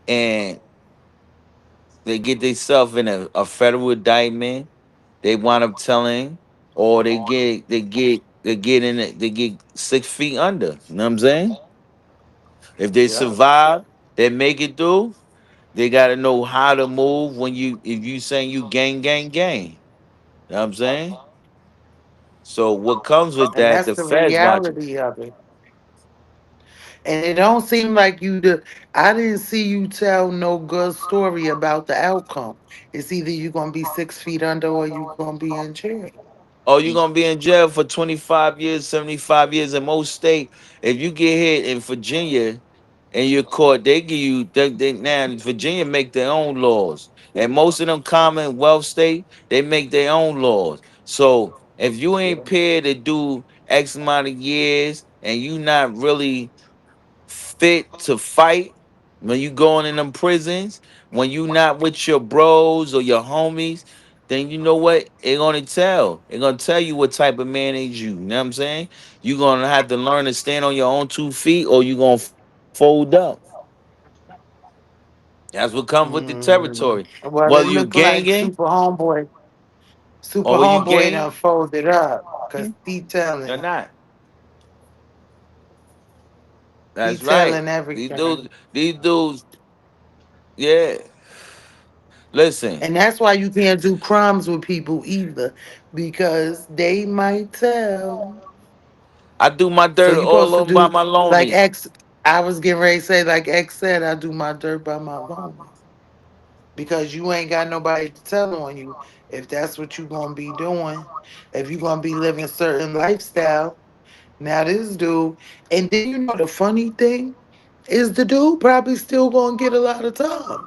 And they get themselves in a federal indictment. They wind up telling, or they get in it, they get 6 feet under. You know what I'm saying? If they Yeah. survive, they make it through. They gotta know how to move when if you saying you gang. You know what I'm saying? So what comes with And that, that's the the feds watching. reality of it. And it don't seem like you do. I didn't see you tell no good story about the outcome. It's either you gonna be 6 feet under or you gonna be in jail. Oh, you're gonna be in jail for 25 years, 75 years in most states. If you get hit in Virginia and you're caught, they give you now in Virginia make their own laws. And most of them commonwealth state, they make their own laws. So if you ain't paid to do X amount of years and you not really fit to fight when you going in them prisons, when you not with your bros or your homies, then you know what? They're gonna tell. They're gonna tell you what type of man is you. You know what I'm saying? You're gonna have to learn to stand on your own 2 feet or you're gonna fold up. That's what comes with the territory. Well, Whether it you looked like ganging Super or you Homeboy gang, done folded up. Cause they're not. he That's right. telling These everything. dudes, these dudes, yeah. Listen, And that's why you can't do crimes with people either. Because they might tell. I do my So dirt you all supposed to on by do my like lonely. X. I was getting ready to say like X said, I do my dirt by my lonely. Because you ain't got nobody to tell on you if that's what you gonna be doing. If you gonna be living certain lifestyle. Now this dude, and then you know the funny thing is the dude probably still gonna get a lot of time.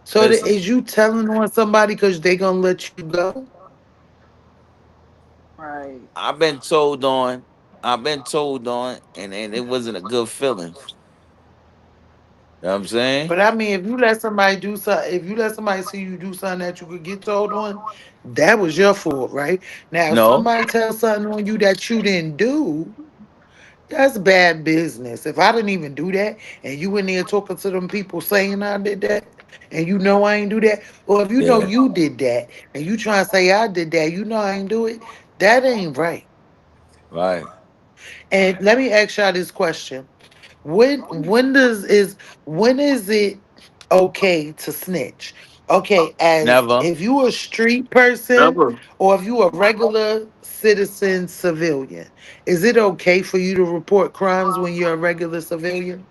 So Listen, is you telling on somebody because they gonna let you go? Right. I've been told on, I've been told on, and it wasn't a good feeling. You know what I'm saying? But I mean, if you let somebody do something, if you let somebody see you do something that you could get told on, that was your fault, right? Now, if No, somebody tells something on you that you didn't do, that's bad business. If I didn't even do that, and you in there talking to them people saying I did that, and you know I ain't do that, or if you know yeah, you did that, and you trying to say I did that, you know I ain't do it, that ain't right. right. And let me ask y'all this question: when is it okay to snitch? Okay, as Never, if you a street person never. or if you a regular citizen civilian, is it okay for you to report crimes when you're a regular civilian?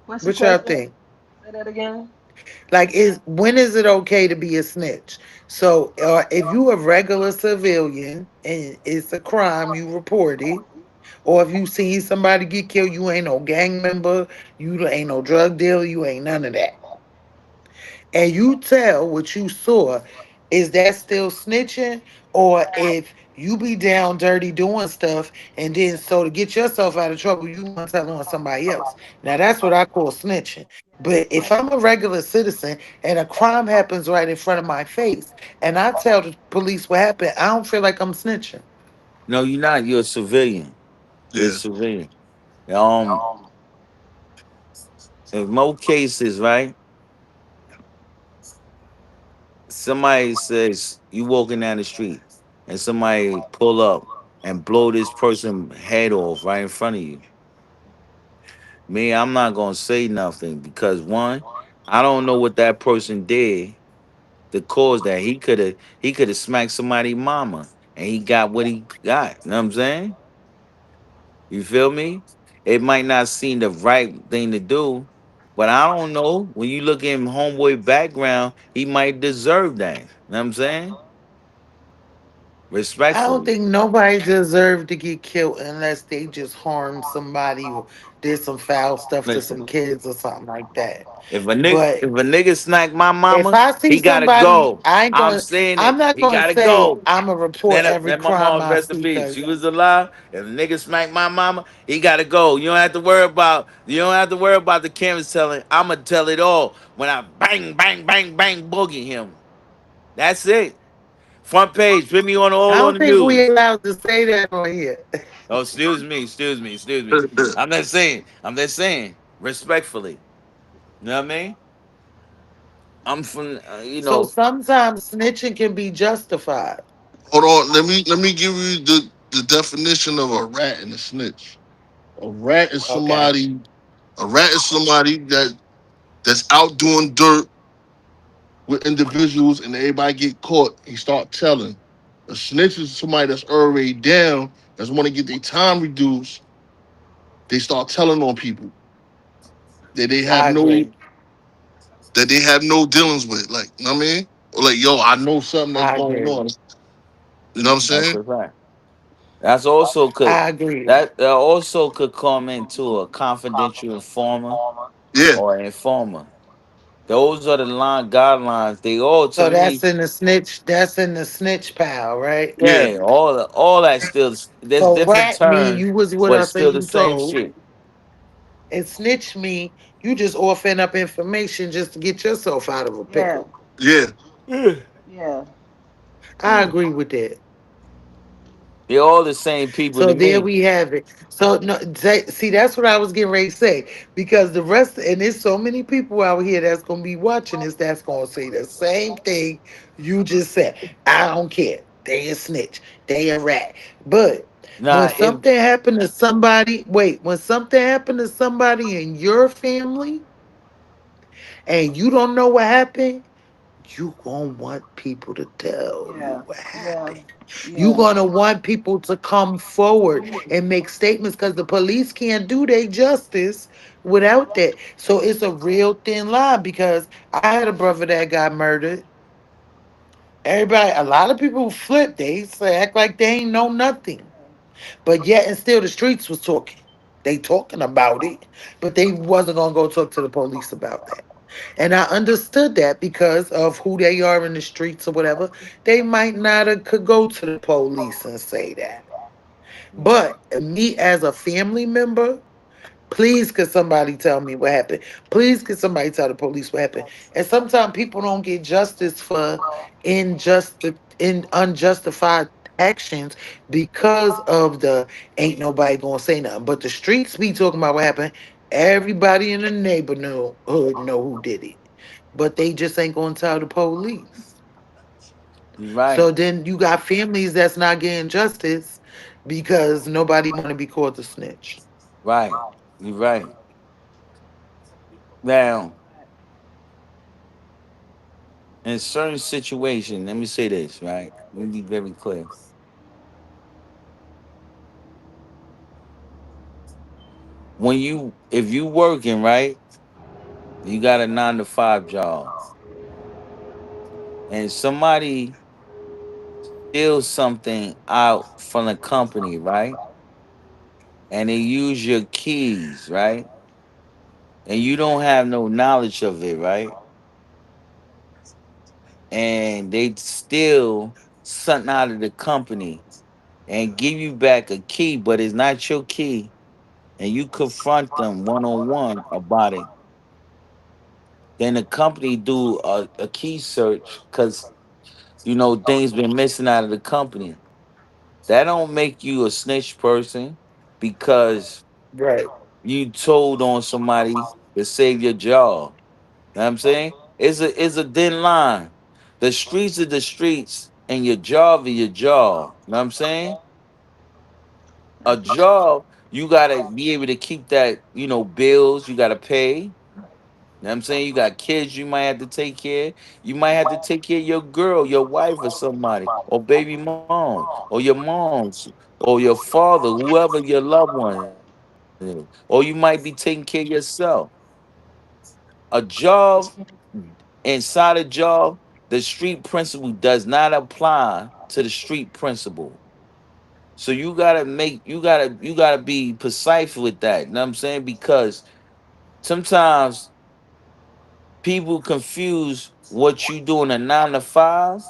What's the What y'all question? think? Say that again. Like, is when is it okay to be a snitch? So, if you a regular civilian and it's a crime, you report it. Or if you see somebody get killed, you ain't no gang member, you ain't no drug dealer, you ain't none of that, and you tell what you saw, is that still snitching? Or if you be down dirty doing stuff and then so to get yourself out of trouble, you want to tell on somebody else. Now that's what I call snitching. But if I'm a regular citizen and a crime happens right in front of my face and I tell the police what happened, I don't feel like I'm snitching. No, you're not. You're a civilian. You're a Yeah. civilian. Um, in most cases, right? Somebody says you walking down the street, and somebody pull up and blow this person head off right in front of you. Me, I'm not gonna say nothing because one, I don't know what that person did to cause that. He could have smacked somebody mama and he got what he got. You know what I'm saying? You feel me? It might not seem the right thing to do, but I don't know. When you look in homeboy background, he might deserve that. You know what I'm saying? I don't Respectfully. think nobody deserved to get killed unless they just harmed somebody or did some foul stuff to some Listen, kids or something like that. if But a nigga smack my if mama, I see he gotta somebody, go. I ain't I'm gonna. saying I'm it. not He gonna gotta say go. I'm gonna report every Let my crime mom I rest in see peace. She because was alive. If a nigga smack my mama, he gotta go. You don't have to worry about. You don't have to worry about the cameras telling. I'ma tell it all when I bang, bang, bang, bang, boogie him. That's it. Front page. Put me on I all on don't the think we news. allowed to say that on here. Oh, excuse me, excuse me, excuse me. I'm not saying. I'm just saying respectfully. You know what I mean? I'm from. So sometimes snitching can be justified. Hold on. Let me give you the definition of a rat and a snitch. A rat is Okay, somebody. A rat is somebody that's out doing dirt with individuals, and everybody get caught. He start telling. A snitch is somebody that's already down, that's want to get their time reduced. They start telling on people that they have I no agree. dealings with. Like, you know what I mean? Or like, yo, I know something that's I going agree. on. You know what I'm that's saying? a fact. That's also could I agree. that also could come into a confidential informer Yeah, or informer. Those are the line guidelines. They all to So me, that's in the snitch. That's in the snitch pile, right? yeah, yeah, all that still there's So different rat me, terms, you was with but it's us and still the you same told. shit. And snitch me, you just offering up information just to get yourself out of a Yeah, pickle. yeah. Yeah. yeah. I agree with that. They're all the same people So to there me. we have it. So no, see, that's what I was getting ready to say because the rest, and there's so many people out here that's gonna be watching this that's gonna say the same thing you just said. I don't care. They a snitch. They a rat. But when Nah, if something happened to somebody, wait, when something happened to somebody in your family and you don't know what happened, you gonna want people to tell you Yeah, what yeah, happened. You yeah, gonna want people to come forward and make statements because the police can't do their justice without that. So it's a real thin line because I had a brother that got murdered. Everybody, a lot of people flip. They say act like they ain't know nothing, but yet and still the streets was talking. They talking about it, but they wasn't gonna go talk to the police about that. And I understood that because of who they are in the streets or whatever. They might not have could go to the police and say that. But me as a family member, please could somebody tell me what happened? Please could somebody tell the police what happened? And sometimes people don't get justice for in unjustified actions because of the ain't nobody gonna say nothing. But the streets be talking about what happened. Everybody in the neighborhood know who did it. But they just ain't gonna tell the police. you're So right, then you got families that's not getting justice because nobody want to be called the snitch. right, you're right. Now, in certain situations, let me say this, right? Let me be very clear. If you working, right, You got a 9 to 5 job, and somebody steals something out from the company, right? And they use your keys, right? And you don't have no knowledge of it, right? And they steal something out of the company and give you back a key, but it's not your key, and you confront them one on one about it, then the company do a key search because things been missing out of the company. That don't make you a snitch person because Right. you told on somebody to save your job. Know what I'm saying? It's a thin line. The streets are the streets and your job is your job. Know what I'm saying? A That's for sure. job, you gotta be able to keep that, bills you gotta pay. Know what I'm saying? You got kids you might have to take care. You might have to take care of your girl, your wife, or somebody, or baby moms, or your moms, or your father, whoever your loved one is. Or you might be taking care of yourself. A job, inside a job, the street principle does not apply to the street principle. So you gotta be precise with that. You know what I'm saying? Because sometimes people confuse what you do in a 9 to 5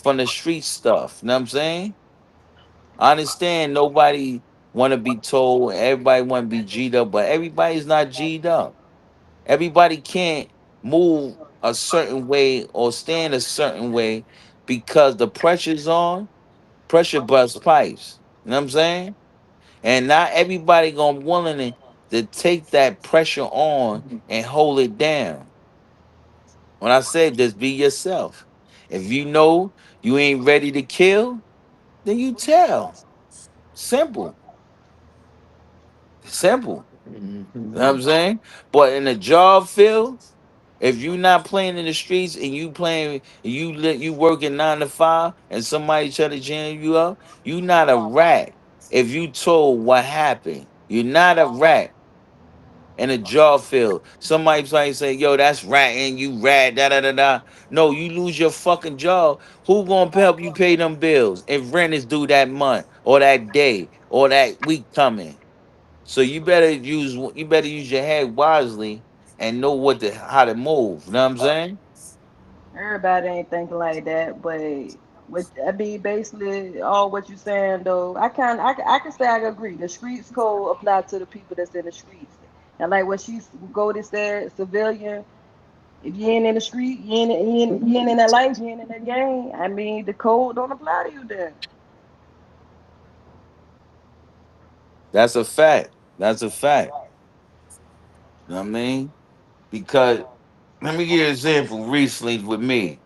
from the street stuff. You know what I'm saying? I understand nobody want to be told, everybody want to be G'd up, but everybody's not G'd up. Everybody can't move a certain way or stand a certain way because the pressure's on. Pressure bust pipes. You know what I'm saying? And not everybody gonna willing to take that pressure on and hold it down. When I say just be yourself. If you know you ain't ready to kill, then you tell. Simple. Simple. You know what Mhm. I'm saying? But in the job field, if you not playing in the streets and you playing, you working 9 to 5, and somebody try to jam you up, you not a rat. If you told what happened, you're not a rat in a job field. Somebody might say, "Yo, that's ratting. You rat." Da da da da. No, you lose your fucking job. Who gonna help you pay them bills if rent is due that month or that day or that week coming? So you better use your head wisely and know how to move. You know what I'm saying? Everybody ain't thinking like that, but what I mean, basically, all what you saying though, I can say I agree. The streets code apply to the people that's in the streets, and like what Goldi said, civilian. If you ain't in the street, you ain't in that life, you ain't in that game. I mean, the code don't apply to you then. That's a fact. That's a fact. You know what I mean? Because let me give you an example recently with me.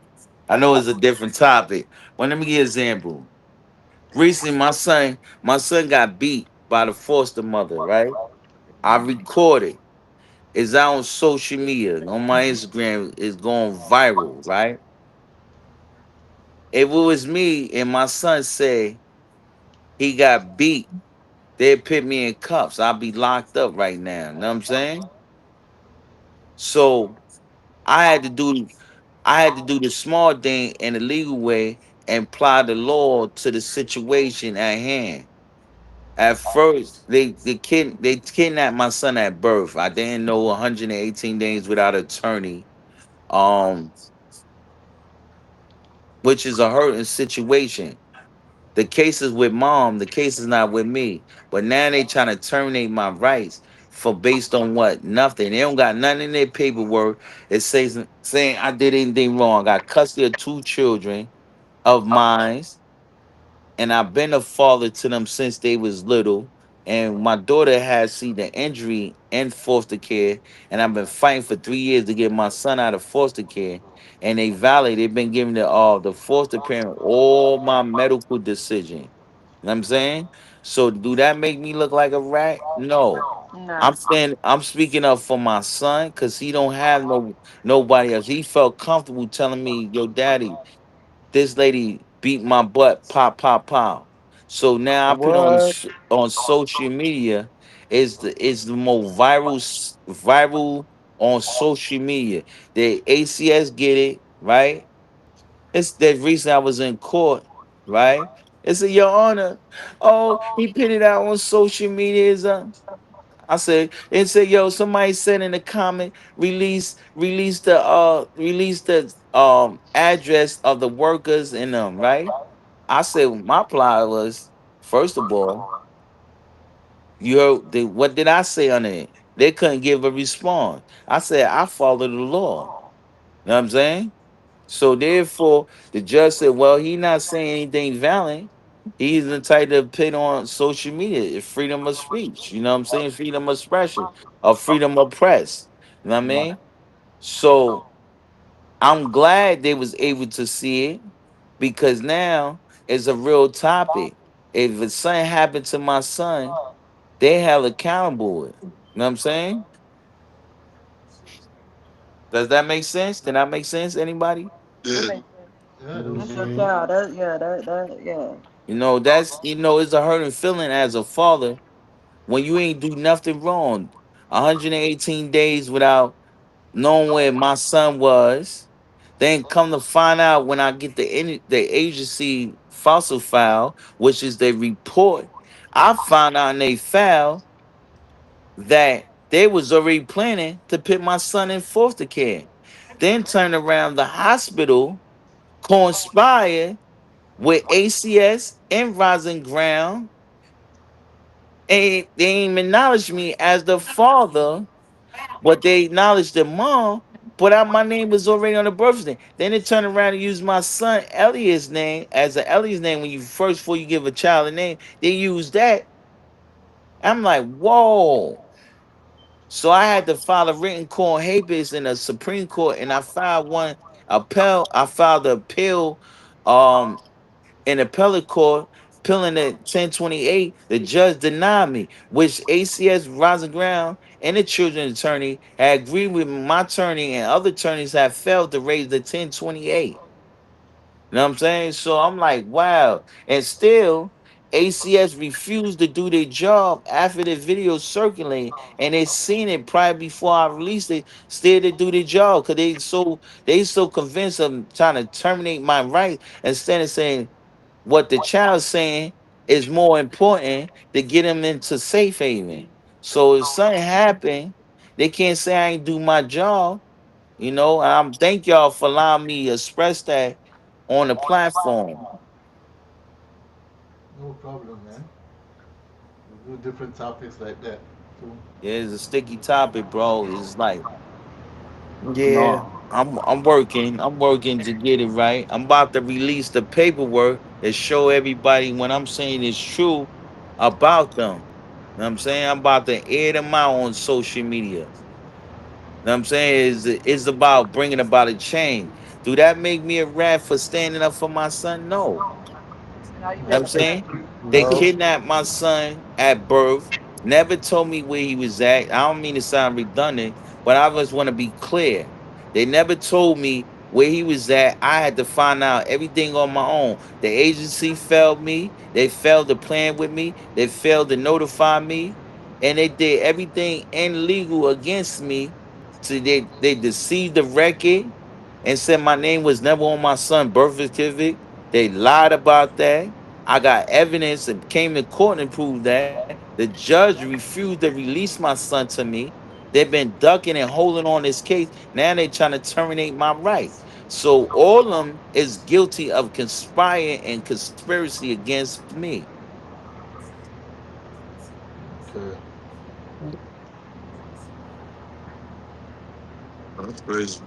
I know it's a different topic, but let me give you an example. Recently, my son got beat by the foster mother, right? I recorded. It's out on social media. On my Instagram, it's going viral, right? If it was me and my son say he got beat, they'd put me in cuffs. I'll be locked up right now. You know what I'm saying? So I had to do I had to do the smart thing in the legal way and apply the law to the situation at hand. At first, they kidnapped my son at birth. I didn't know 118 days without attorney, um, which is a hurting situation. The case is with mom. The case is not with me. But now they trying to terminate my rights for based on what? Nothing. They don't got nothing in their paperwork. It says saying I did anything wrong. I got custody of 2 children of mine, and I've been a father to them since they was little. And my daughter has seen the injury in foster care, and I've been fighting for 3 years to get my son out of foster care. And they've been giving the foster parent all my medical decision. You know what I'm saying? So do that make me look like a rat? No. Nah, I'm speaking up for my son because he don't have nobody else. He felt comfortable telling me, "Yo, daddy, this lady beat my butt, pop, pop, pop." So now I put What? on social media is the most viral. on social media. The ACS get it, right? It's the reason I was in court, right? It said, Your Honor, oh, he put it out on social media. I said, it said, yo, somebody said in the comment, release the address of the workers in them, right? I said my plot was, first of all, you heard what did I say on it? They couldn't give a response. I said I follow the law. You know what I'm saying? So therefore, the judge said, "Well, he not saying anything valid. He's entitled to put on social media. It's freedom of speech. You know what I'm saying? Freedom of expression, or freedom of press. You know what I mean? So I'm glad they was able to see it because now it's a real topic. If a something happened to my son, they held accountable. With. You know what I'm saying? Does that make sense? Did that make sense? Anybody? That Yeah. makes sense. Yeah, that That's makes your Mhm. sense. child. Yeah. You know, that's it's a hurting feeling as a father when you ain't do nothing wrong. 118 days without knowing where my son was. Then come to find out when I get the agency fossil file, which is the report, I found out in they file that they was already planning to put my son in foster care. Then turn around the hospital conspired with ACS and Rising Ground, and they ain't acknowledge me as the father, but they acknowledged the mom. But my name was already on the birth certificate. Then they turn around and use my son Elliot's name as an Elliot's name when you first before you give a child a name. They use that. I'm like, whoa. So I had to file a written court habeas in the Supreme Court, and I filed one appeal. I filed the appeal um in appellate court, appealing at 1028. The judge denied me, which ACS Rising Ground and the children's attorney had agreed with my attorney, and other attorneys have failed to raise the 1028. You know what I'm saying? So I'm like, wow. And still, ACS refused to do their job after the video circulated, and they seen it prior before I released it. Still, to do their job because they so convinced of trying to terminate my rights instead of saying what the child's saying is more important to get him into safe haven. So if something happened, they can't say I ain't do my job. And I'm thank y'all for allowing me to express that on the platform. No problem, man. We do different topics like that too. Yeah, it's a sticky topic, bro. It's like, Yeah. I'm working to get it right. I'm about to release the paperwork and show everybody when I'm saying it's true about them. You know what I'm saying? I'm about to air them out on social media. You know what I'm saying? It's about bringing about a change. Do that make me a rat for standing up for my son? No. Now you Know what make I'm a bet. saying? They No. kidnapped my son at birth, never told me where he was at. I don't mean to sound redundant, but I just want to be clear. They never told me where he was at. I had to find out everything on my own. The agency failed me. They failed to plan with me. They failed to notify me. And they did everything illegal against me. So they deceived the record and said my name was never on my son's birth certificate. They lied about that. I got evidence and came to court and proved that. The judge refused to release my son to me. They've been ducking and holding on this case. Now they trying to terminate my rights. So all of them is guilty of conspiring and conspiracy against me. Okay. That's crazy.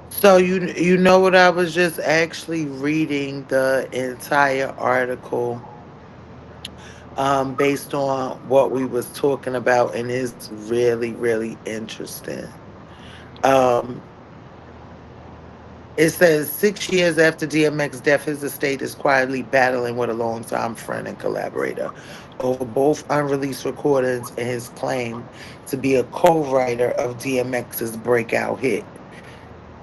So you know what, I was just actually reading the entire article based on what we was talking about, and it's really really interesting. Um it says 6 years after DMX death, his estate is quietly battling with a longtime friend and collaborator over both unreleased recordings and his claim to be a co-writer of DMX's breakout hit.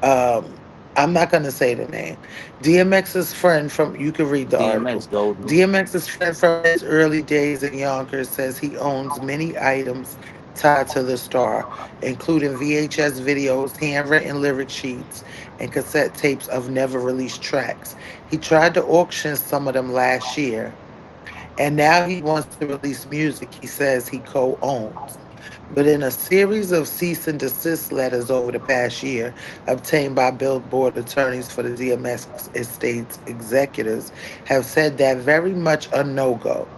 um I'm not gonna say the name. DMX's friend from, you can read the DMX article. Goldi. DMX's friend from his early days in Yonkers says he owns many items tied to the star, including VHS videos, handwritten lyric sheets, and cassette tapes of never released tracks. He tried to auction some of them last year, and now he wants to release music he says he co owns. But in a series of cease and desist letters over the past year, obtained by Billboard attorneys for the DMX estate's executors, have said that very much a no go.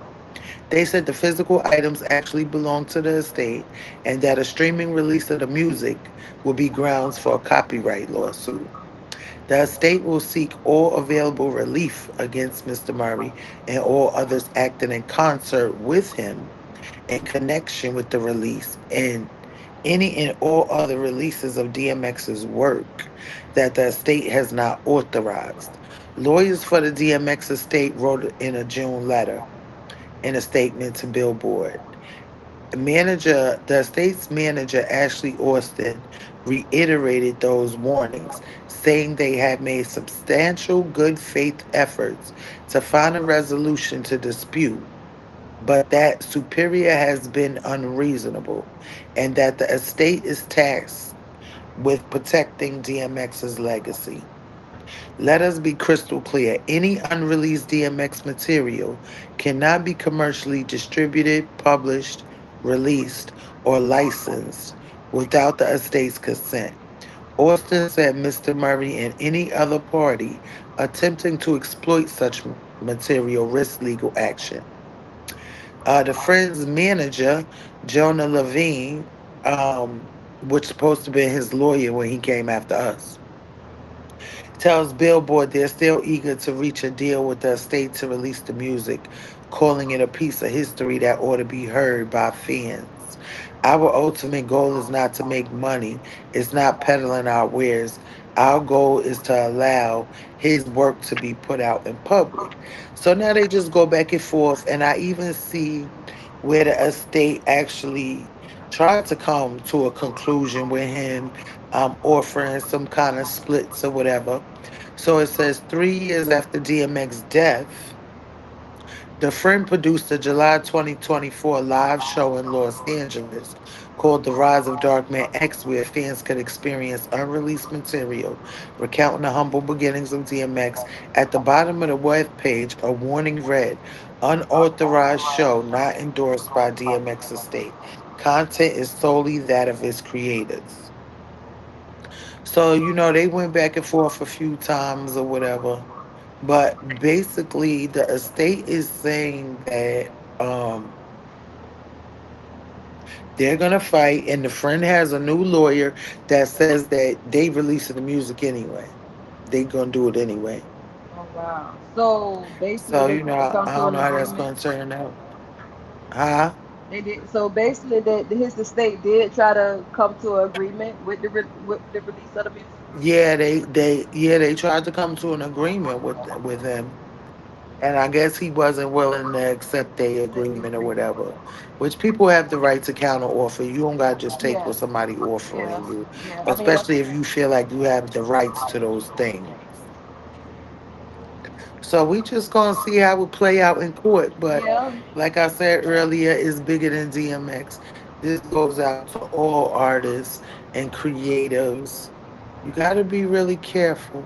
They said the physical items actually belong to the estate and that a streaming release of the music will be grounds for a copyright lawsuit. The estate will seek all available relief against Mr. Murray and all others acting in concert with him in connection with the release and any and all other releases of DMX's work that the estate has not authorized. Lawyers for the DMX estate wrote in a June letter in a statement to Billboard. The estate's manager, Ashley Austin, reiterated those warnings, saying they had made substantial good faith efforts to find a resolution to dispute, but that Superior has been unreasonable and that the estate is tasked with protecting DMX's legacy. Let us be crystal clear. Any unreleased DMX material cannot be commercially distributed, published, released, or licensed without the estate's consent. Austin said Mr. Murray and any other party attempting to exploit such material risks legal action. The Friends manager, Jonah Levine, which supposed to be his lawyer when he came after us, tells Billboard they're still eager to reach a deal with the estate to release the music, calling it a piece of history that ought to be heard by fans. Our ultimate goal is not to make money, it's not peddling our wares. Our goal is to allow his work to be put out in public. So now they just go back and forth, and I even see where the estate actually tried to come to a conclusion with him offering some kind of splits or whatever. So it says 3 years after DMX death, the Friend produced a July 2024 live show in Los Angeles called The Rise of Darkman X, where fans could experience unreleased material recounting the humble beginnings of DMX. At the bottom of the web page, a warning read, unauthorized show not endorsed by DMX estate. Content is solely that of its creators. So, they went back and forth a few times or whatever. But basically, the estate is saying that they're gonna fight, and the Friend has a new lawyer that says that they releasing the music anyway. They gonna do it anyway. Oh wow. So basically, So they need to come I to don't an know how that's agreement. gonna turn out. Huh? They did. So basically, that his estate did try to come to an agreement with with the release of the music. Yeah, they tried to come to an agreement with him. And I guess he wasn't willing to accept their Accept the agreement or agreement. whatever. Which people have the right to counter offer. You don't gotta just take Yeah. what somebody Yeah. offering you, Yeah. I mean, that's especially if you feel like you have the rights to those things. So we just gonna see how it play out in court. But yeah. like I said earlier, it's bigger than DMX. This goes out to all artists and creatives. You gotta be really careful.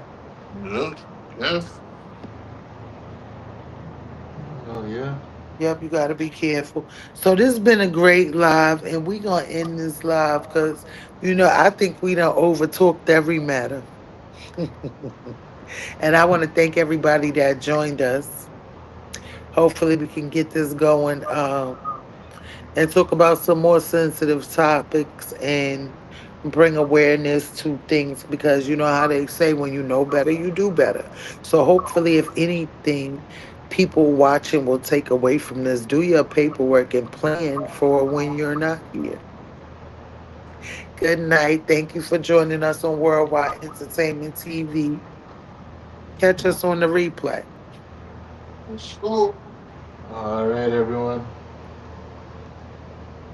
Yeah. Yes. Oh yeah. Yep, you got to be careful. So this has been a great live, and we gonna end this live because I think we done over talked every matter, and I want to thank everybody that joined us. Hopefully, we can get this going and talk about some more sensitive topics and bring awareness to things because you know how they say when you know better, you do better. So hopefully, if anything, people watching will take away from this. Do your paperwork and plan for when you're not here. Good night. Thank you for joining us on Worldwide Entertainment TV. Catch us on the replay. Let's go. All right, everyone.